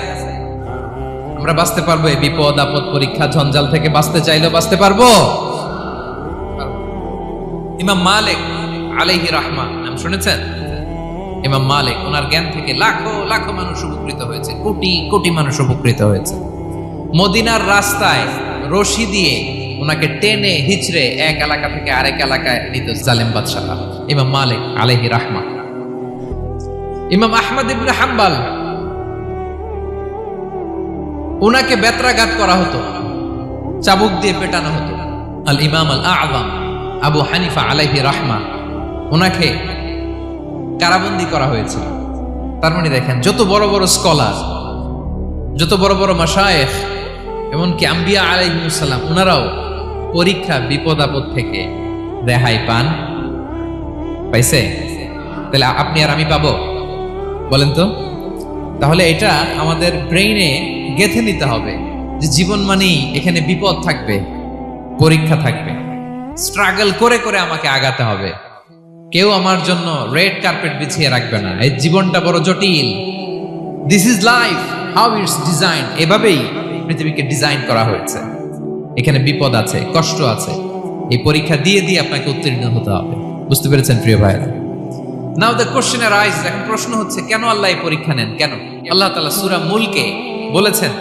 আমরা বাঁচতে পারবো এই বিপদ আপদ পরীক্ষা ঝঞ্ঝাল থেকে? বাঁচতে চাইলেও বাঁচতে পারবো? ইমাম মালিক আলাইহি রাহমা নাম শুনেছেন? ইমাম মালিক, ওনার জ্ঞান থেকে লাখো লাখো মানুষ উপকৃত হয়েছে, কোটি কোটি মানুষ উপকৃত হয়েছে। মদিনার রাস্তায় রশি দিয়ে ওনাকে টেনে হিচড়ে এক এলাকা থেকে আরেক এলাকায় নিত জালেম বাদশাহ। ইমাম মালিক আলাইহি রাহমা। ইমাম আহমদ ইবনে হাম্বল, ওনাকে বেত্রাঘাত করা হতো, চাবুক দিয়ে পেটানো হতো। আল ইমাম আল আযম আবু হানিফা আলাইহি রাহমা, ওনাকে কারাবন্দী করা হয়েছিল। তার মানে দেখেন, যত বড় বড় স্কলার, যত বড় বড় মাশায়েখ, এমনকি আম্বিয়া আলাইহিস সালাম, ওনারাও পরীক্ষা বিপদ আপদ থেকে রেহাই পান। পাইছে? তাহলে আপনি আর আমি পাবো? বলেন তো। তাহলে এটা আমাদের ব্রেইনে গেঁথে নিতে হবে যে জীবন মানেই এখানে বিপদ থাকবে, পরীক্ষা থাকবে, স্ট্রাগল করে করে আমাকে আগাতে হবে। কেউ আমার জন্য রেড কার্পেট বিছিয়ে রাখবে না। এই জীবনটা বড় জটিল। This is life, how it's design. এভাবেই পৃথিবীকে ডিজাইন করা হয়েছে। এখানে বিপদ আছে, কষ্ট আছে। এই পরীক্ষা দিয়ে দিয়ে আপনাকে উত্তীর্ণ হতে হবে। বুঝতে পেরেছেন প্রিয় ভাইরা? নাও দ্য কোশ্চেন আরাইজ, এখন প্রশ্ন হচ্ছে কেন আল্লাহ এই পরীক্ষা নেন? কেন আল্লাহ তাআলা সূরা মুলকে বলেছেন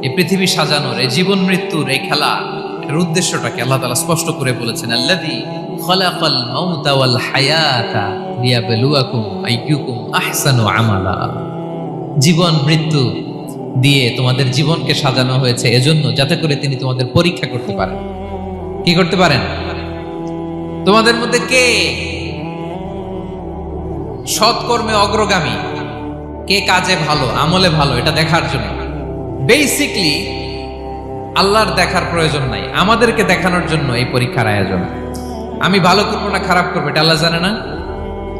এই পৃথিবী সাজানোর, এই জীবন মৃত্যুর এই খেলা, এর উদ্দেশ্যটাকে আল্লাহ তাআলা স্পষ্ট করে বলেছেন, আল্লাযী খালাকাল মাউতা ওয়াল হায়াতা লিয়াবলুয়াকুম আইয়ুকুম আহসানু আমালা। জীবন মৃত্যু দিয়ে তোমাদের জীবনকে সাজানো হয়েছে এজন্য, যাতে করে তিনি তোমাদের পরীক্ষা করতে পারেন। কি করতে পারেন? তোমাদের মধ্যে কে সৎকর্মে অগ্রগামী, কে কাজে ভালো, আমলে ভালো, এটা দেখার জন্য। বেসিকলি আল্লাহর দেখার প্রয়োজন নাই, আমাদেরকে দেখানোর জন্য এই পরীক্ষার আয়োজন। আমি ভালো করবো না খারাপ করবো এটা আল্লাহ জানে না?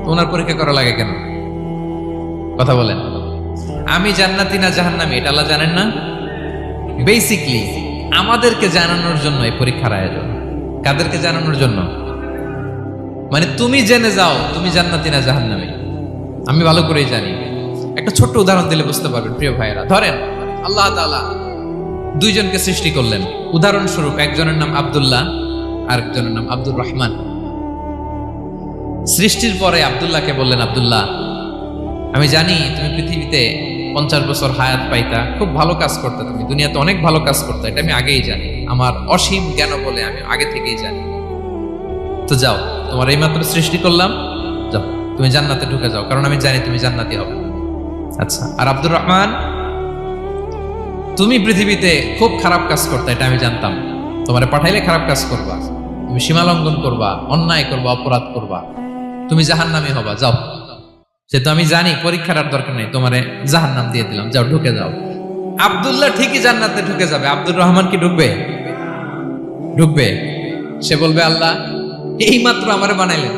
তোমার পরীক্ষা করা লাগে কেন? কথা বলেন। আমি জান্নাতি না জাহান্নামী এটা আল্লাহ জানেন না? বেসিকলি আমাদেরকে জানানোর জন্য এই পরীক্ষার আয়োজন। কাদেরকে জানানোর জন্য? মানে তুমি জেনে যাও তুমি জান্নাতি না জাহান্নামী। আমি ভালো করেই জানি। একটা ছোট্ট উদাহরণ দিলে বুঝতে পারবেন প্রিয় ভাইয়েরা। ধরেন আল্লাহ তাআলা দুইজনকে সৃষ্টি করলেন। উদাহরণস্বরূপ একজনের নাম আব্দুল্লাহ আর একজনের নাম আব্দুর রহমান। সৃষ্টির পরে আব্দুল্লাহকে বললেন, আব্দুল্লাহ আমি জানি তুমি পৃথিবীতে 50 বছর হায়াত পাইতা, খুব ভালো কাজ করতে, তুমি দুনিয়াতে অনেক ভালো কাজ করতে, এটা আমি আগেই জানি, আমার অসীম জ্ঞান বলে আমি আগে থেকেই জানি। তো যাও, তোমার এইমাত্র সৃষ্টি করলাম, যাও তুমি জান্নাতে ঢুকে যাও, কারণ আমি জানি তুমি জান্নাতি হবে। আচ্ছা, আর আব্দুর রহমান তুমি পৃথিবীতে খুব খারাপ কাজ করতে, এটা আমি জানতাম, তোমারে পাঠাইলে খারাপ কাজ করবা, তুমি সীমা লঙ্ঘন করবা, অন্যায় করবা, অপরাধ করবা, তুমি জাহান্নামী হবা, যাও। সে তো আমি জানি, পরীক্ষার আর দরকার নেই, তোমারে জাহান্নাম দিয়ে দিলাম, যাও ঢুকে যাও। আব্দুল্লাহ ঠিকই জান্নাতে ঢুকে যাবে, আব্দুর রহমান কি ঢুকবে? ঢুকবে। সে বলবে, আল্লাহ এইমাত্র আমারে বানাইলেন,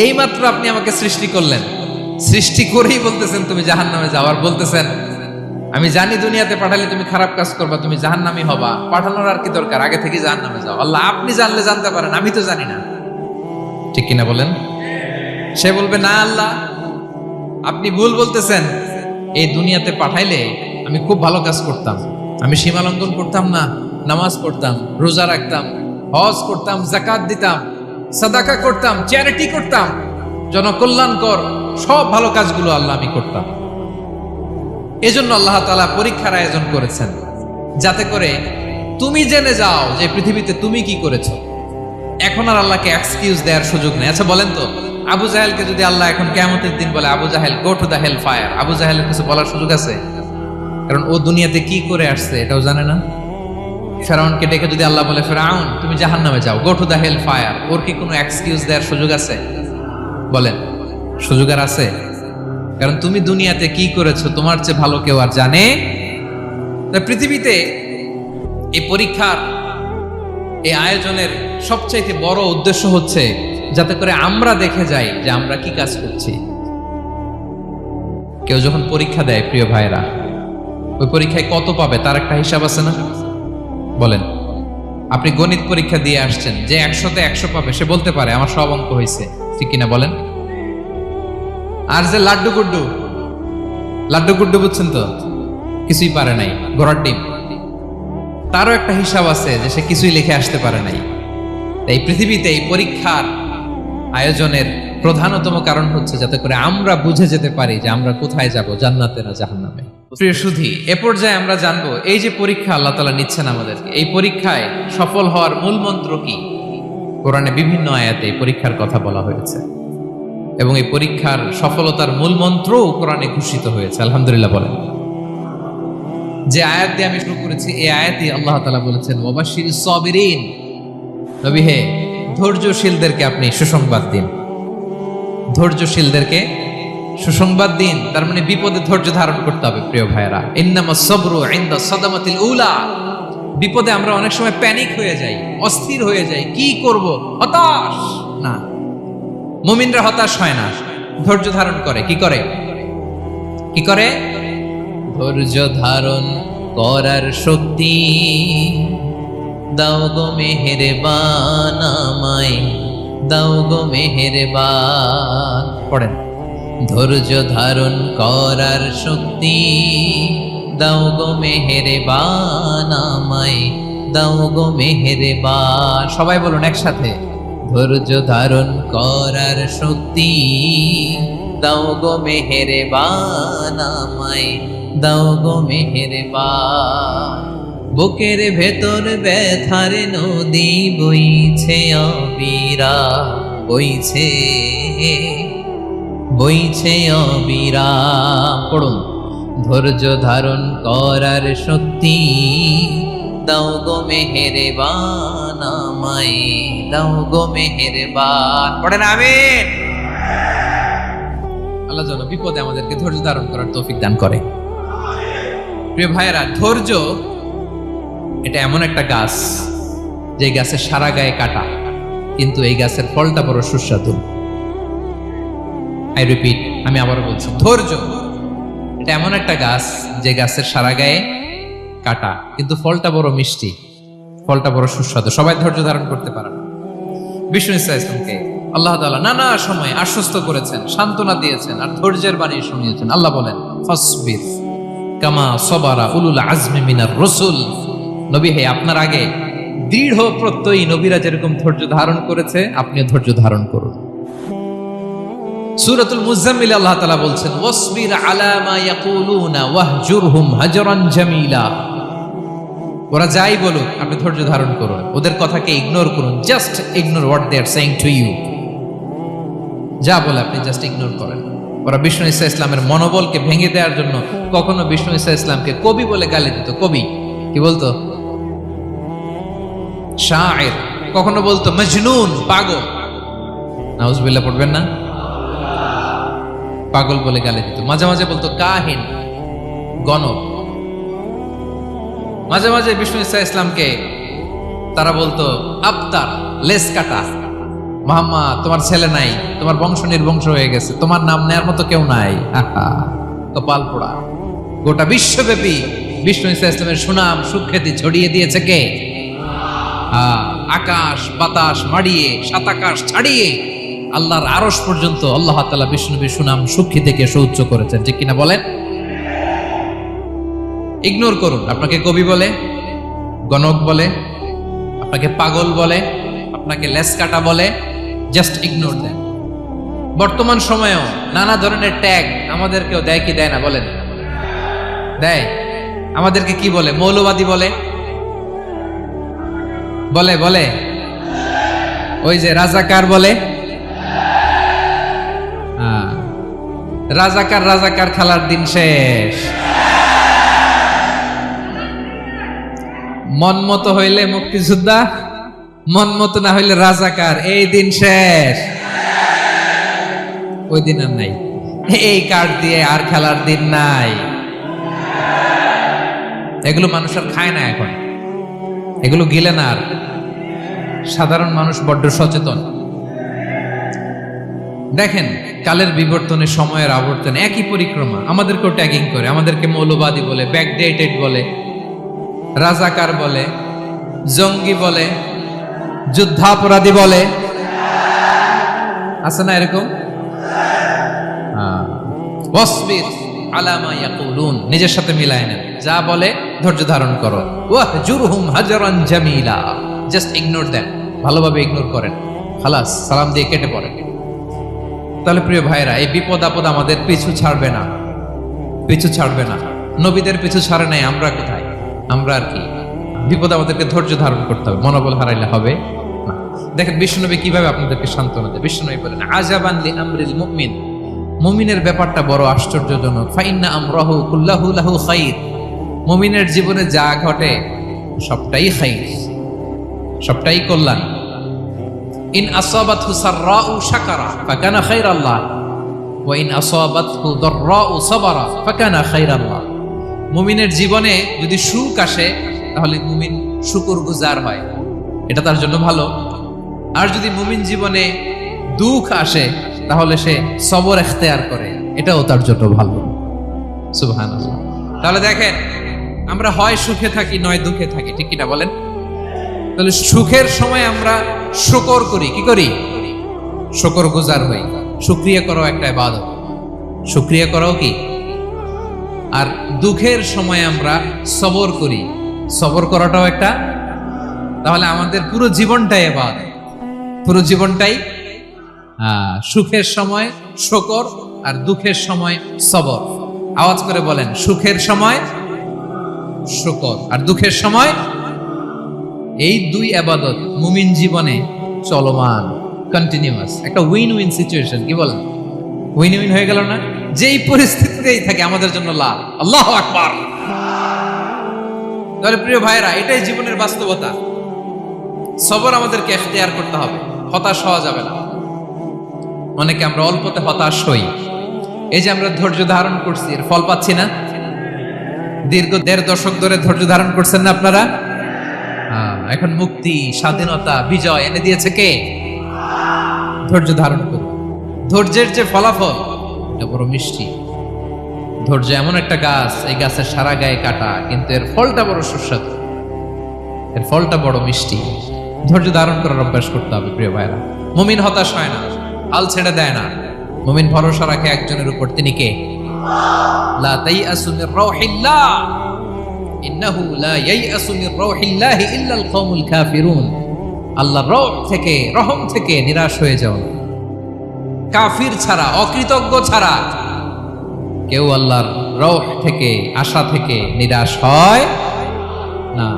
এইমাত্র আপনি আমাকে সৃষ্টি করলেন, সৃষ্টি করেই বলতেছেন তুমি জাহান্নামে যাও, আর বলতেছেন আমি জানি দুনিয়াতে পাঠালে তুমি খারাপ কাজ করবা, তুমি জাহান্নামী হবা, পাঠানোর আর কি দরকার, আগে থেকে জাহান্নামে যাও। আল্লাহ আপনি জানলে জানতে পারেন, আমি তো জানি না। ঠিক কিনা বলেন? সে বলবে, না আল্লাহ আপনি ভুল বলতেছেন, এই দুনিয়াতে পাঠাইলে আমি খুব ভালো কাজ করতাম, আমি সীমা লঙ্ঘন করতাম না, নামাজ পড়তাম, রোজা রাখতাম, হজ করতাম, যাকাত দিতাম, সাদাকা করতাম, চ্যারিটি করতাম, জনকল্যাণকর সব ভালো কাজগুলো আল্লাহ আমি করতাম। এজন্য আল্লাহ তাআলা পরীক্ষার আয়োজন করেছেন, যাতে করে তুমি জেনে যাও যে পৃথিবীতে তুমি কি করেছো। এখন আর আল্লাহকে এক্সকিউজ দেওয়ার সুযোগ নেই। আচ্ছা বলেন তো, আবু জাহেলকে যদি আল্লাহ এখন কিয়ামতের দিন বলে, Abu Jahl go to the hell fire, আবু জাহেলের কিছু বলার সুযোগ আছে? কারণ ও দুনিয়াতে কি করে আসছে এটাও জানে না। ফেরাউনকে ডেকে যদি আল্লাহ বলে, ফেরাউন তুমি জাহান্নামে যাও, go to the hell fire, ওর কি কোনো এক্সকিউজ দেওয়ার সুযোগ আছে? বলেন, সুযোগ আর আছে? কারণ তুমি দুনিয়াতে কি করেছো তোমার চেয়ে ভালো কেউ আর জানে। পৃথিবীতে এই পরীক্ষার এই আয়োজনের সবচাইতে বড় উদ্দেশ্য হচ্ছে যাতে করে আমরা দেখে যাই যে আমরা কি কাজ করছি। কেউ যখন পরীক্ষা দেয় প্রিয় ভাইরা, ওই পরীক্ষায় কত পাবে তার একটা হিসাব আছে না? বলেন, আপনি গণিত পরীক্ষা দিয়ে আসছেন, যে 100-তে 100 পাবে সে বলতে পারে আমার সব অঙ্ক হয়েছে, ঠিক কিনা বলেন? আর যে লাড্ডু গুড্ডু বুঝছেন তো, কিছুই পারে নাই, ঘোড়ার ডিম, তারও একটা হিসাব আছে যে সে কিছুই লিখে আসতে পারে নাই। এই পৃথিবীতে এই পরীক্ষার আয়োজনের প্রধানতম কারণ হচ্ছে যাতে করে আমরা বুঝে যেতে পারি যে আমরা কোথায় যাব, জান্নাতে না জাহান্নামে। প্রিয় সুধী, এ পর্যায়ে আমরা জানবো এই যে পরীক্ষা আল্লাহ তাআলা নিচ্ছেন আমাদেরকে, এই পরীক্ষায় সফল হওয়ার মূল মন্ত্র কি। কোরআনে বিভিন্ন আয়াতে এই পরীক্ষার কথা বলা হয়েছে এবং এই পরীক্ষার সফলতার মূল মন্ত্রও কোরআনে ঘোষিত হয়েছে। আলহামদুলিল্লাহ বলেন। যে আয়াত দিয়ে আমি শুরু করেছি, এই আয়াতে আল্লাহ তাআলা বলেছেন, ওয়াবাশশিরিস সাবিরিন, নবী হে ধৈর্যশীলদেরকে আপনি সুসংবাদ দিন, ধৈর্যশীলদেরকে সুসংবাদ দিন। তার মানে বিপদে ধৈর্য ধারণ করতে হবে প্রিয় ভাইরা। ইন্নামাস সাবরু ইনদা সাদামাতিল উলা। বিপদে আমরা অনেক সময় প্যানিক হয়ে যাই, অস্থির হয়ে যাই, কি করব, হতাশ না। মুমিনরা হতাশ হয় না, ধৈর্য ধারণ করে। কি করে? ধৈর্য ধারণ করার শক্তি দাও গো মেহেরবান আমায়, দাও গো মেহেরবান। পড়েন, ধৈর্য ধারণ করার শক্তি দাও গো মেহেরবান আমায়, দাও গো মেহেরবান। সবাই বলুন একসাথে, ধৈর্য ধারণ করার শক্তি দাও গো মেহেরবান আমায়, দাও গো মেহেরবান। বুকের ভেতর ব্যথার নদী বইছে অবিরাম, বইছে বইছে অবিরাম। পড়ুন, ধৈর্য ধারণ করার শক্তি দাও গো মেহেরবান আমায়, দাও গো মেহেরবান। পড়েন আমিন। আল্লাহ যেন বিপদে আমাদেরকে ধৈর্য ধারণ করার তৌফিক দান করে। প্রিয় ভাইয়েরা, ধৈর্য এটা এমন একটা গাছ যে গাছের সারা গায়ে কাটা, কিন্তু এই গাছের ফলটা বড় সুস্বাদু। আই রিপিট, আমি আবার বলছি, ধৈর্য এটা এমন একটা গাছ যে গাছের সারা গায়ে কাটা, কিন্তু ফলটা বড় মিষ্টি, ফলটা বড় সুস্বাদু। সবাই ধৈর্য ধারণ করতে পারে না। বিষ্ণু ইসলামকে আল্লাহ তাআলা নানা সময় আশ্বস্ত করেছেন, সান্ত্বনা দিয়েছেন, আর ধৈর্যের বাণী শুনিয়েছেন। আল্লাহ বলেন, ফাসবির কামা সবারা উলুল আজমি মিনার রাসূল। নবী হে, আপনার আগে দৃঢ় প্রত্যয়ী নবীরা যেরকম ধৈর্য ধারণ করেছে, আপনিও ধৈর্য ধারণ করুন। সূরাতুল মুজাম্মিল আল্লাহ তাআলা বলছেন, ওয়াসবির আলা মা ইয়াকুলুনা ওয়াহজুরহুম হাজরান জামিলা। ওরা যাই বলুক, আপনি ধৈর্য ধারণ করুন, ওদের কথাকে ইগনোর করুন। Just ignore what they are saying to you. যা বলে আপনি জাস্ট ইগনোর করেন। ওরা বিষ্ণু ঈসা ইসলামের মনোবলকে ভেঙে দেওয়ার জন্য কখনো বিষ্ণু ঈসা ইসলামকে কবি বলে গালি দিত। কবি কি বলতো? শায়ের। কখনো বলতো মজনুন, পাগল। নাউজুবিল্লাহ পড়বেন না? পাগল বলে গালি দিত। মাঝে মাঝে বলতো কাহিন, গণক। মাঝে মাঝে বিষ্ণু ঈসা ইসলামকে তারা বলতো আবতার, লেস কাটা। মুহাম্মদ, তোমার ছেলে নাই, তোমার বংশ নির্বংশ হয়ে গেছে, তোমার নাম নেয়ার মতো কেউ নাই। আহা, কপাল পোড়া। গোটা বিশ্বব্যাপী বিষ্ণু ঈসা ইসলামের সুনাম সুখ্যাতি ছড়িয়ে দিয়েছে কে? আকাশ বাতাস মাড়িয়ে, সাত আকাশ ছাড়িয়ে আল্লাহর আরশ পর্যন্ত আল্লাহ তাআলা বিষ্ণুনবীর সুনাম সুখ্যাতিকে সৌচ্চ করেছেন। ঠিক কিনা বলেন? ইগনোর করুন। আপনাকে কবি বলে, গণক বলে, আপনাকে পাগল বলে, আপনাকে লেসকাটা বলে, জাস্ট ইগনোর দেন। বর্তমান সময়েও নানা ধরনের ট্যাগ আমাদেরকেও দেয় কি দেয় না বলেন? দেয়। আমাদেরকে কি বলে? মৌলবাদী বলে, বলে বলে ওই যে রাজাকার বলে। রাজাকার রাজাকার খেলার দিন শেষ। মন মতো হইলে মুক্তিযোদ্ধা, মন মতো না হইলে রাজাকার, এই দিন শেষ। ওই দিন আর নাই। এই কার্ড দিয়ে আর খেলার দিন নাই। এগুলো মানুষ আর খায় না এখন, এগুলো গিলে না আর। সাধারণ মানুষ বড্ড সচেতন। দেখেন, কালের বিবর্তনে, সময়ের আবর্তনে একই পরিক্রমা আমাদেরকেও ট্যাগিং করে। আমাদেরকে মৌলবাদী বলে, ব্যাকডেটেড বলে, রাজাকার বলে, জঙ্গি বলে, যুদ্ধাপরাধী বলে। আছে না এরকম? ওয়াসবির আলা মা ইয়াকুলুন, নিজের সাথে মিলায় নেন। যা বলে ধৈর্য ধারণ করো। ওয়াহজুরহুম হাজরান জামিলা, জাস্ট ইগনোর দেন, ভালোভাবে ইগনোর করেন, খালাস, সালাম দিয়ে কেটে পড়েন। তাহলে প্রিয় ভাইরা, এই বিপদ আপদ আমাদের পিছু ছাড়বে না, পিছু ছাড়বে না। নবীদের পিছু ছাড়ে নাই, আমরা কোথায়? আমরা আর কি? বিপদ আমাদেরকে ধৈর্য ধারণ করতে হবে, মনোবল হারাইলে হবে না। দেখেন বিশ্বনবী কিভাবে আপনাদেরকে সান্ত্বনা দেয়। বিশ্বনবী বলেন, আজাবান লি আমরিল মুমিন, মুমিনের ব্যাপারটা বড় আশ্চর্যজনক। ফাইন্না আমরাহু কুল্লাহু লাহু খাইর, মুমিনের জীবনে যা ঘটে সবটাই খাইর, সবটাই কল্যাণ। ইন আসাবাতহু সাররাউ শাকারা ফাকানা খাইরাল্লাহ ওয়া ইন আসাবাতহু দাররাউ সাবারা ফাকানা খাইরাল্লাহ। মুমিনের জীবনে যদি সুখ আসে তাহলে মুমিন শুকরগুজার হয়, এটা তার জন্য ভালো। আর যদি মুমিন জীবনে দুঃখ আসে তাহলে সে সবর ইখতিয়ার করে, এটাও তার জন্য ভালো। সুবহানাল্লাহ। তাহলে দেখেন, আমরা হয় সুখে থাকি নয় দুঃখে থাকি, ঠিক কিনা বলেন? তাহলে সুখের সময় আমরা শুকর করি, কি করি? শুকরগুজার হই। শুকরিয়া করাও একটা ইবাদত, শুকরিয়া করাও কি? আর দুঃখের সময় আমরা সবর করি, সবর করাটাও একটা। তাহলে আমাদের পুরো জীবনটাই ইবাদত। পুরো জীবনটাই সুখের সময় শুকর আর দুঃখের সময় সবর। আওয়াজ করে বলেন, সুখের সময় শুকর আর দুঃখের সময়। এই দুই ইবাদত মুমিন জীবনে চলমান, কন্টিনিউয়াস, একটা উইন উইন সিচুয়েশন। কি বলেন? উইন উইন হয়ে গেল না? যেই পরিস্থিতিতেই থাকে আমাদের জন্য লাভ। আল্লাহু আকবার। তাহলে প্রিয় ভাইরা, এটাই জীবনের বাস্তবতা। সবর আমাদেরকে ইখতিয়ার করতে হবে, হতাশ হওয়া যাবে না। অনেকে আমরা অল্পতে হতাশ হই। এই যে আমরা ধৈর্য ধারণ করছি, এর ফল পাচ্ছি না। দীর্ঘ 1.5 দশক ধরে ধৈর্য ধারণ করছেন না আপনারা? এখন মুক্তি, স্বাধীনতা, বিজয় এনে দিয়েছে কে? ধৈর্য ধারণ করুন। ধৈর্যের যে ফলাফল, এটা বড় মিষ্টি। ধৈর্য এমন একটা গাছ, এই গাছের সারা গায়ে কাটা, কিন্তু এর ফলটা বড় সুস্বাদু, এর ফলটা বড় মিষ্টি। ধৈর্য ধারণ করার অভ্যাস করতে হবে প্রিয় ভাইরা। মুমিন হতাশ হয় না, হাল ছেড়ে দেয় না। মুমিন ভরসা রাখে একজনের উপর, তিনি কে? লা তাইয়াসু মির রাউহিল্লাহ, ইন্নাহু লা ইয়াইয়াসু মির রাউহিল্লাহি ইল্লাল কওমুল কাফিরুন। আল্লাহর রহ থেকে, রহম থেকে নিরাশ হয়ে যাও না। কাফির ছাড়া, অকৃতজ্ঞ ছাড়া কেউ আল্লাহর রহ থেকে, আশা থেকে নিরাশ হয় না।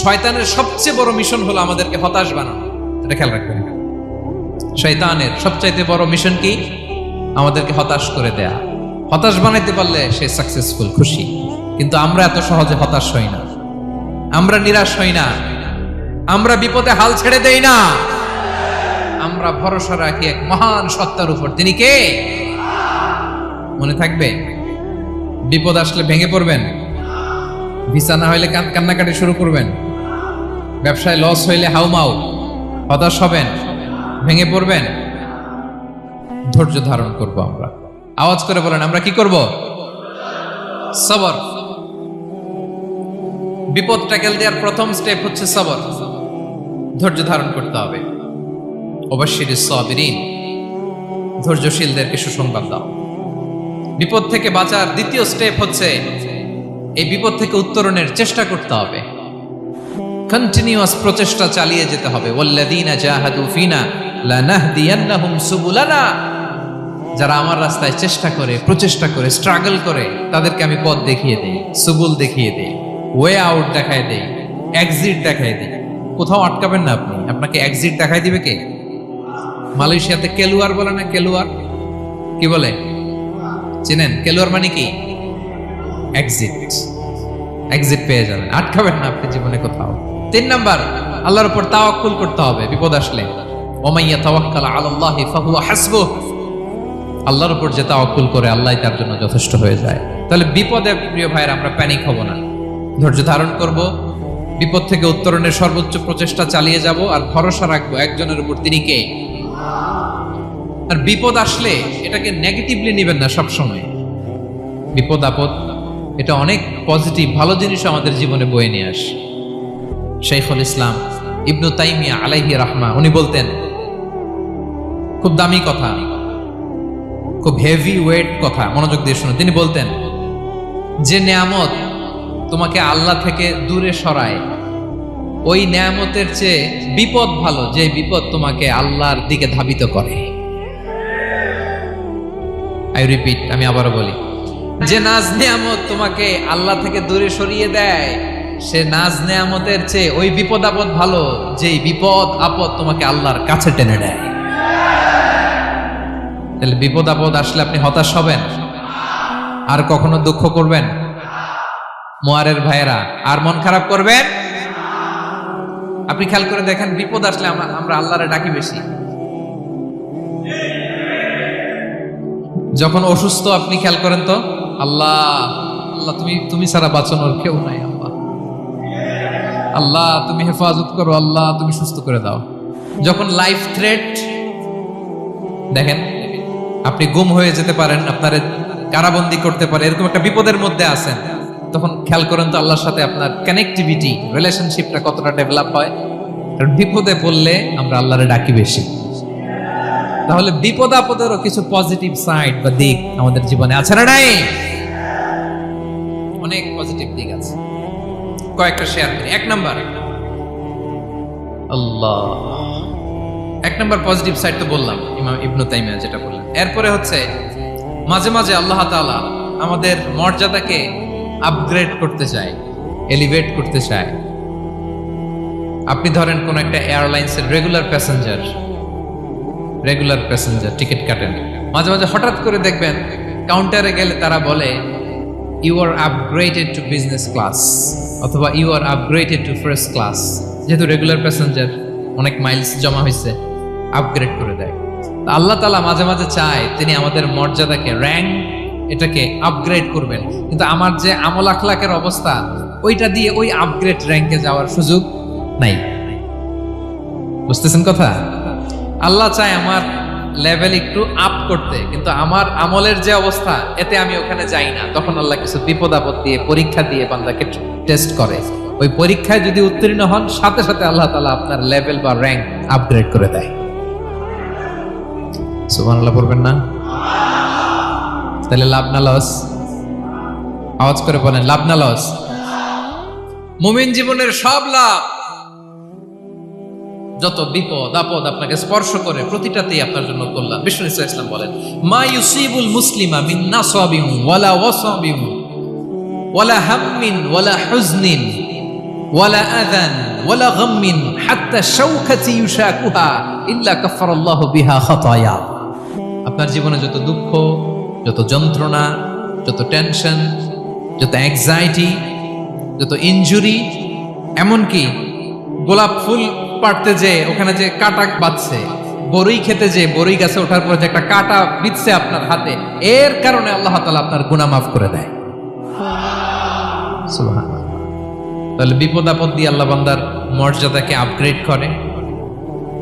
শয়তানের সবচেয়ে বড় মিশন হলো আমাদেরকে হতাশ বানানো। এটা খেয়াল রাখবেন। শয়তানের সবচাইতে বড় মিশন কি? আমাদেরকে হতাশ করে দেয়া। হতাশ বানাইতে পারলে সে সাকসেসফুল, খুশি। কিন্তু আমরা এত সহজে হতাশ হই না, আমরা নিরাশ হই না, আমরা বিপদে হাল ছেড়ে দেই না। আমরা ভরসা রাখি এক মহান সত্তার উপর, তিনি কে? মনে থাকবে, বিপদ আসলে ভেঙে পড়বেন, ভিসা না হইলে কান্নাকাটি শুরু করবেন, ব্যবসায় লস হইলে হাউমাউ, হতাশ হবেন, ভেঙে পড়বেন। ধৈর্য ধারণ করব আমরা। আওয়াজ করে বলেন, আমরা কি করব? সবর। বিপদ ট্যাকেল দেওয়ার প্রথম স্টেপ হচ্ছে সবর। ধৈর্য ধারণ করতে হবে। অবশ্যই সাবিরিন, ধৈর্যশীলদেরকে সুসংবাদ দাও। বিপদ থেকে বাঁচার দ্বিতীয় স্টেপ হচ্ছে এই বিপদ থেকে উত্তরণের চেষ্টা করতে হবে। কন্টিনিউয়াস প্রচেষ্টা চালিয়ে যেতে হবে। ওয়াল্লাযীনা জাহাদু ফিনা লানাহদিয়ান্নাহুম সুবুলানা। যারা আমার রাস্তায় চেষ্টা করে, প্রচেষ্টা করে, স্ট্রাগল করে, তাদেরকে আমি পথ দেখিয়ে দেই, সুবুল দেখিয়ে দেই, ওয়ে আউট দেখায় দেই, এক্সিট দেখায় দেই। কোথাও আটকাবেন না আপনি, আপনাকে এক্সিট দেখায় দিবে কে? মালয়েশিয়াতে কেলুয়ার বলে না? কেলুয়ার কি বলে চিনেন? কেলুয়ার মানে কি? এক্সিট। এক্সিট পেয়ে যাবেন, আটকাবেন না আপনি জীবনে কোথাও। 3 নাম্বার, আল্লাহর উপর তাওয়াক্কুল করতে হবে বিপদ আসলে। ওমাইয়া তাওয়াক্কাল আলাল্লাহি ফাহুয়া হাসবুহ। আল্লাহর উপর যে তাওয়াক্কুল করে, আল্লাহই তার জন্য যথেষ্ট হয়ে যায়। তাহলে বিপদে প্রিয় ভাইরা আমরা প্যানিক হব না, ধৈর্য ধারণ করব, বিপদ থেকে উত্তরণের সর্বোচ্চ প্রচেষ্টা চালিয়ে যাব, আর ভরসা রাখবো একজনের উপর, তিনি কে? আর বিপদ আসলে এটাকে নেগেটিভলি নেবেন না সবসময়। বিপদ আপদ এটা অনেক পজিটিভ, ভালো জিনিস আমাদের জীবনে বয়ে নিয়ে আসে। শাইখুল ইসলাম ইবনু তাইমিয়া আলাইহি রাহমা, উনি বলতেন, খুব দামি কথা, খুব হেভি ওয়েট কথা, মনোযোগ দিয়ে শুনুন। তিনি বলতেন, যে নেয়ামত তোমাকে আল্লাহ থেকে দূরে সরায়, ওই নেয়ামতের চেয়ে বিপদ ভালো, যে বিপদ তোমাকে আল্লাহর দিকে ধাবিত করে। আই রিপিট, আমি আবারও বলি, যে নাজ নেয়ামত তোমাকে আল্লাহ থেকে দূরে সরিয়ে দেয়, সে নাজ নেয়ামতের চেয়ে ওই বিপদ আপদ ভালো, যেই বিপদ আপদ তোমাকে আল্লাহর কাছে টেনে নেয়। তাহলে বিপদ আপদ আসলে আপনি হতাশ হবেন? আর কখনো দুঃখ করবেন? মোয়ারের ভাইয়েরা, আর মন খারাপ করবেন? আপনি খেয়াল করে দেখেন, বিপদ আসলে আমরা আল্লাহরে ডাকি বেশি। যখন অসুস্থ আপনি খেয়াল করেন তো, আল্লাহ আল্লাহ তুমি ছাড়া বাঁচানোর কেউ নাই, আল্লাহ আল্লাহ তুমি হেফাজত করো, আল্লাহ তুমি সুস্থ করে দাও। যখন লাইফ থ্রেট, দেখেন আপনি গুম হয়ে যেতে পারেন, আপনার কারাবন্দি করতে পারে, এরকম একটা বিপদের মধ্যে আছেন, তখন খেয়াল করেন তো আল্লাহর সাথে আপনার কানেক্টিভিটি, রিলেশনশিপটা কতটা ডেভেলপ হয়। কারণ বিপদে পড়লে আমরা আল্লাহরে ডাকি বেশি। তাহলে বিপদ আপদেরও কিছু পজিটিভ সাইড বা দিক আমাদের জীবনে আছে না নাই? অনেক পজিটিভ দিক আছে, কয়েকটা শেয়ার করি। 1 নাম্বার, আল্লাহ এক নম্বর পজিটিভ সাইড তো বললাম, ইমাম ইবনু তাইমিয়া যেটা বললেন। এরপরে হচ্ছে মাঝে মাঝে আল্লাহ তাআলা আমাদের মর্যাদাকে আপগ্রেড করতে চায়, এলিভেট করতে চায়। আপনি ধরেন কোন একটা এয়ারলাইন্সের রেগুলার প্যাসেঞ্জার টিকিট কাটেন, মাঝে মাঝে হঠাৎ করে দেখবেন কাউন্টারে গেলে তারা বলে you are upgraded to business class অথবা you are upgraded to first class. যেহেতু রেগুলার প্যাসেঞ্জার, অনেক মাইলস জমা হয়েছে, আপগ্রেড করে দেয়। আল্লাহ তাআলা মাঝে মাঝে চায় তিনি আমাদের মর্যাদাকে, র্যাঙ্ক এটাকে আপগ্রেড করবেন, কিন্তু আমার যে আমল আখলাকের অবস্থা ওইটা দিয়ে ওই আপগ্রেড র্যাঙ্কে যাওয়ার সুযোগ নাই। বুঝতেছেন কথা? আল্লাহ চায় আমার লেভেল একটু আপ করতে, কিন্তু আমার আমলের যে অবস্থা এতে আমি ওখানে যাই না। তখন আল্লাহ কিছু বিপদ আপদ দিয়ে, পরীক্ষা দিয়ে বান্দাকে টেস্ট করে। ওই পরীক্ষায় যদি উত্তীর্ণ হন, সাথে সাথে আল্লাহ তাআলা আপনার লেভেল বা র্যাঙ্ক আপগ্রেড করে দেয়। সুবহানাল্লাহ পড়বেন না? তাহলে লাভ না লস? আওয়াজ করে বলেন, লাভ না লস? মুমিন জীবনের সব লাভ। যত বিপদ আপদ আপনাকে স্পর্শ করে প্রতিটাতেই আপনার জন্য কল্যাণ। বিষ্ণু ইসলাম বলেন, মা ইউসিবুল মুসলিমা মিন নাসাবিন ওয়ালা ওয়াসাবিন ওয়ালা হাম্মিন ওয়ালা হুজনিন ওয়ালা আযান ওয়ালা গাম্মিন হাত্তা শাওকাতি ইউশাকুহা ইল্লা কাফারাল্লাহু বিহা খাতায়া। আপনার জীবনে যত দুঃখ, যত যন্ত্রণা, যত টেনশন, যত অ্যাংজাইটি, যত ইনজুরি, এমনকি গোলাপ ফুল পাড়তে যে ওখানে যে কাটা বাঁধছে, বড়ই খেতে যে বড়ই গাছে ওঠার পর যে একটা কাটা বিঁধছে আপনার হাতে, এর কারণে আল্লাহ তাআলা আপনার গুনাহ মাফ করে দেয়। সুবহানাল্লাহ। তাহলে বিপদ আপদ দিয়ে আল্লাহ বান্দার মর্যাদাকে আপগ্রেড করে।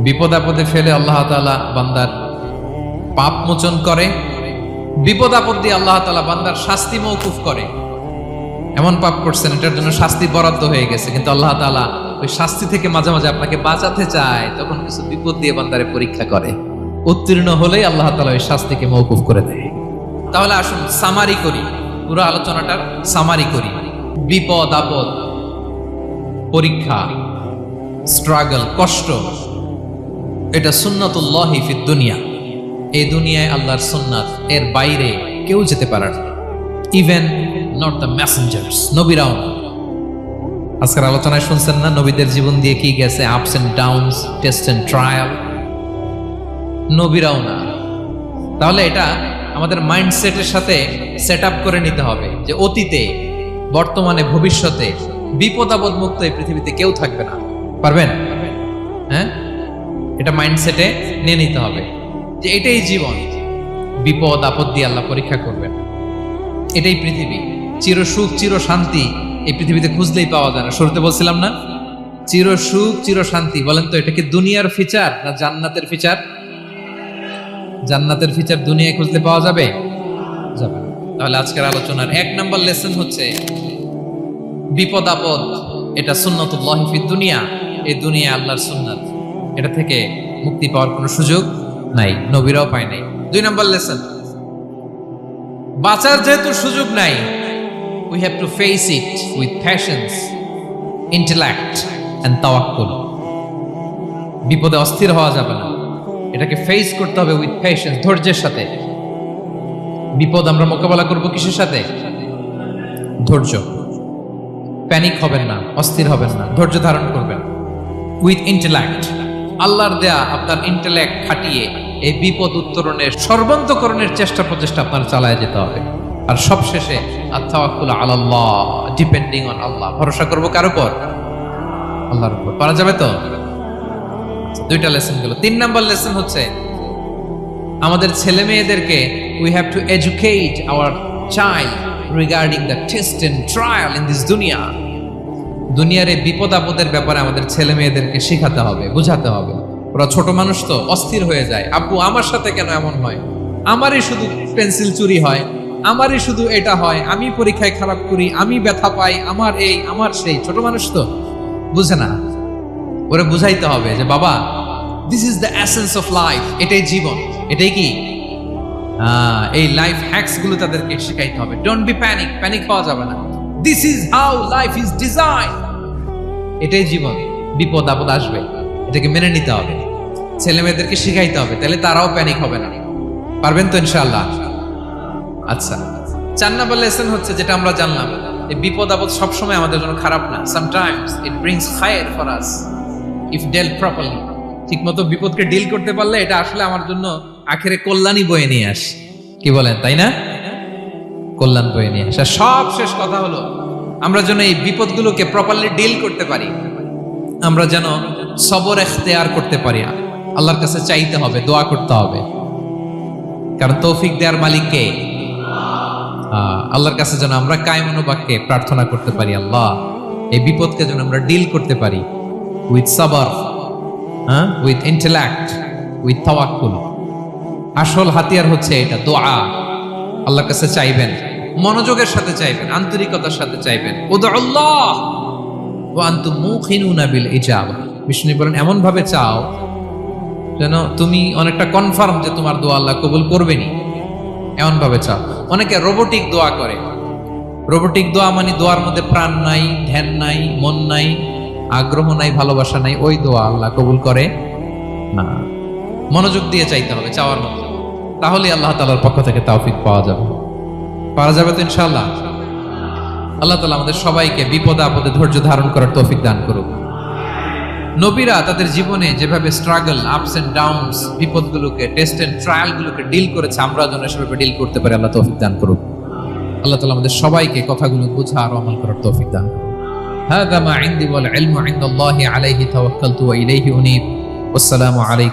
বিপদ আপদে ফেলে আল্লাহ তাআলা বান্দার পাপ মোচন করে। বিপদ আপদ দিয়ে আল্লাহ তাআলা বান্দার শাস্তি মওকুফ করে। এমন পাপ করছেন এটার জন্য শাস্তি বরাদ্দ হয়ে গেছে, কিন্তু আল্লাহ তাআলা ওই শাস্তি থেকে মাঝে মাঝে আপনাকে বাঁচাতে চায়, তখন কিছু বিপদ দিয়ে বান্দারে পরীক্ষা করে। উত্তীর্ণ হলেই আল্লাহ তাআলা ওই শাস্তিকে মওকুফ করে দেয়। তাহলে আসুন সামারি করি, পুরো আলোচনাটার সামারি করি। বিপদ আপদ, পরীক্ষা, স্ট্রাগল, কষ্ট, এটা সুন্নাতুল্লাহি ফিদ দুনিয়া। এই দুনিয়ায় আল্লাহর সুন্নাত, এর বাইরে কেউ যেতে পারে না, ইভেন নট দ্য মেসেঞ্জার্স, নবীরাও না। আজকের আলোচনায় শুনছেন না নবীদের জীবন দিয়ে কি গেছে, ups and downs, test and trial, নবীরাও না। তাহলে এটা আমাদের মাইন্ডসেটের সাথে সেট আপ করে নিতে হবে যে অতীতে, বর্তমানে, ভবিষ্যতে বিপদ আপদ মুক্ত এই পৃথিবীতে কেউ থাকবে না। পারবেন? হ্যাঁ, এটা মাইন্ডসেটে নিয়ে নিতে হবে যে এটাই জীবন, বিপদ আপদ দিয়ে আল্লাহ পরীক্ষা করবেন। এটাই পৃথিবী। চির সুখ চির শান্তি এই পৃথিবীতে খুঁজলেই পাওয়া যায় না। শুরুতে বলছিলাম না, চির সুখ চির শান্তি। বলেন তো এটা কি দুনিয়ার ফিচার না জান্নাতের ফিচার? জান্নাতের ফিচার দুনিয়ায় খুঁজলে পাওয়া যাবে? যাবে না। তাহলে আজকের আলোচনার এক নম্বর লেসন হচ্ছে বিপদ আপদ এটা সুন্নাতুল্লাহি ফিদ দুনিয়া। এই দুনিয়া আল্লাহর সুন্নাত, এটা থেকে মুক্তি পাওয়ার কোনো সুযোগ নাই, নবীরাও পায় নাই। দুই নম্বর লেসন, বাঁচার যেহেতু সুযোগ নাই, we have to face it with patience, intellect and tawakkul. বিপদে অস্থির হওয়া যাবে না, এটাকে ফেস করতে হবে উইথ পেশেন্স, ধৈর্যের সাথে। বিপদ আমরা মোকাবেলা করব কিসের সাথে? ধৈর্য। প্যানিক হবেন না, অস্থির হবেন না, ধৈর্য ধারণ করবেন। উইথ ইন্টেলেক্ট, আল্লাহর দেয়া আপনার ইন্টেলেক্ট খাটিয়ে এই বিপদ উত্তরণের সর্বান্তকরণের চেষ্টা প্রচেষ্টা আপনার চালায় যেতে হবে। আর সবশেষে আত-তাওয়াক্কুল আলাল্লাহ, ডিপেন্ডিং অন আল্লাহ, ভরসা করব কার উপর? আল্লাহর উপর। পারা যাবে তো? দুইটা লেসন গেল। তিন নাম্বার লেসন হচ্ছে আমাদের ছেলে মেয়েদেরকে we have to educate our child regarding the test and trial in this দুনিয়া। দুনিয়ার এই বিপদ আপদের ব্যাপারে আমাদের ছেলে মেয়েদেরকে শেখাতে হবে, বুঝাতে হবে। ওরা ছোট মানুষ তো অস্থির হয়ে যায়, আব্বু আমার সাথে কেন এমন হয়, আমারই শুধু পেন্সিল চুরি হয়, আমারই শুধু এটা হয়, আমি পরীক্ষায় খারাপ করি, আমি ব্যথা পাই, আমার এই আমার সেই। ছোট মানুষ তো বুঝে না। ওরা বুঝাইতে হবে যে বাবা, this is the essence of life, এটাই জীবন। এটাই কি এই লাইফ হ্যাকস গুলো তাদেরকে শেখাইতে হবে। ডোন্ট বি প্যানিক, প্যানিক হওয়া যাবে না। This is how life is design, এটাই জীবন। বিপদ আপদ আসবে, এটাকে মেনে নিতে হবে। ছেলে মেয়েদেরকে শিখাইতে হবে, তাহলে তারাও প্যানিক হবে না। পারবেন তো ইনশাআল্লাহ? আচ্ছা, 4 নম্বর লেসন হচ্ছে যেটা আমরা জানলাম, এই বিপদ আপদ সবসময় আমাদের জন্য খারাপ না। সামটাইমস ইট ব্রিংস খায়ের for us if dealt properly. ঠিকমতো বিপদকে ডিল করতে পারলে এটা আসলে আমার জন্য আখেরে কল্যাণই বয়ে নিয়ে আসে। কি বলেন, তাই না? কল্যাণ বয়ে নিয়ে আসে। সব শেষ কথা হলো, আমরা যেন এই বিপদগুলোকে প্রপারলি ডিল করতে পারি, আমরা যেন সবর এখতিয়ার করতে পারি। আল্লাহর কাছে চাইতে হবে, দোয়া করতে হবে, কারণ তৌফিক দেওয়ার মালিক কে? আল্লাহর কাছে যেন আমরা কায়মনোবাক্যে প্রার্থনা করতে পারি, আল্লাহ এই বিপদকে যেন আমরা ডিল করতে পারি উইথ সাবর, উইথ ইন্টেলেক্ট, উইথ তাওয়াক্কুল। আসল হাতিয়ার হচ্ছে এটা, দোয়া। আল্লাহর কাছে চাইবেন, মনোযোগের সাথে চাইবেন, আন্তরিকতার সাথে চাইবেন। উদউল্লাহ ওয়া আনতুম মুখিনুনা বিল ইজাবা। বিষ্ণু বলেন এমন ভাবে চাও যেন তুমি অনেকটা কনফার্ম যে তোমার দোয়া আল্লাহ কবুল করবেনই, এমন ভাবে চাও। অনেকে রোবোটিক দোয়া করে। রোবোটিক দোয়া মানে দোয়ার মধ্যে প্রাণ নাই, ধ্যান নাই, মন নাই, আগ্রহ নাই, ভালোবাসা নাই। ওই দোয়া আল্লাহ কবুল করে না। মনোযোগ দিয়ে চাইতে হবে চাওয়ার মধ্যে, তাহলে আল্লাহ তাআলার পক্ষ থেকে তৌফিক পাওয়া যাবে। পারা যাবে তো ইনশাআল্লাহ? আল্লাহ তাআলা আমাদের সবাইকে বিপদে আপদে ধৈর্য ধারণ করার তৌফিক দান করুক। নবীরা তাদের জীবনে যেভাবে স্ট্রাগল, আপস এন্ড ডাউনস, বিপদগুলোকে, টেস্ট এন্ড ট্রায়ালগুলোকে ডিল করেছে, আমরা যেন সেভাবে ডিল করতে পারি। আল্লাহ তৌফিক দান করুক। আল্লাহ তাআলা আমাদের সবাইকে কথাগুলো বোঝা আর আমল করার তৌফিক দান করুক। হাযা মা ইনদি ওয়াল ইলমু ইনদাল্লাহি আলাইহি তাওয়াক্কালতু ওয়া ইলাইহি উনীব। আসসালামু আলাইকুম।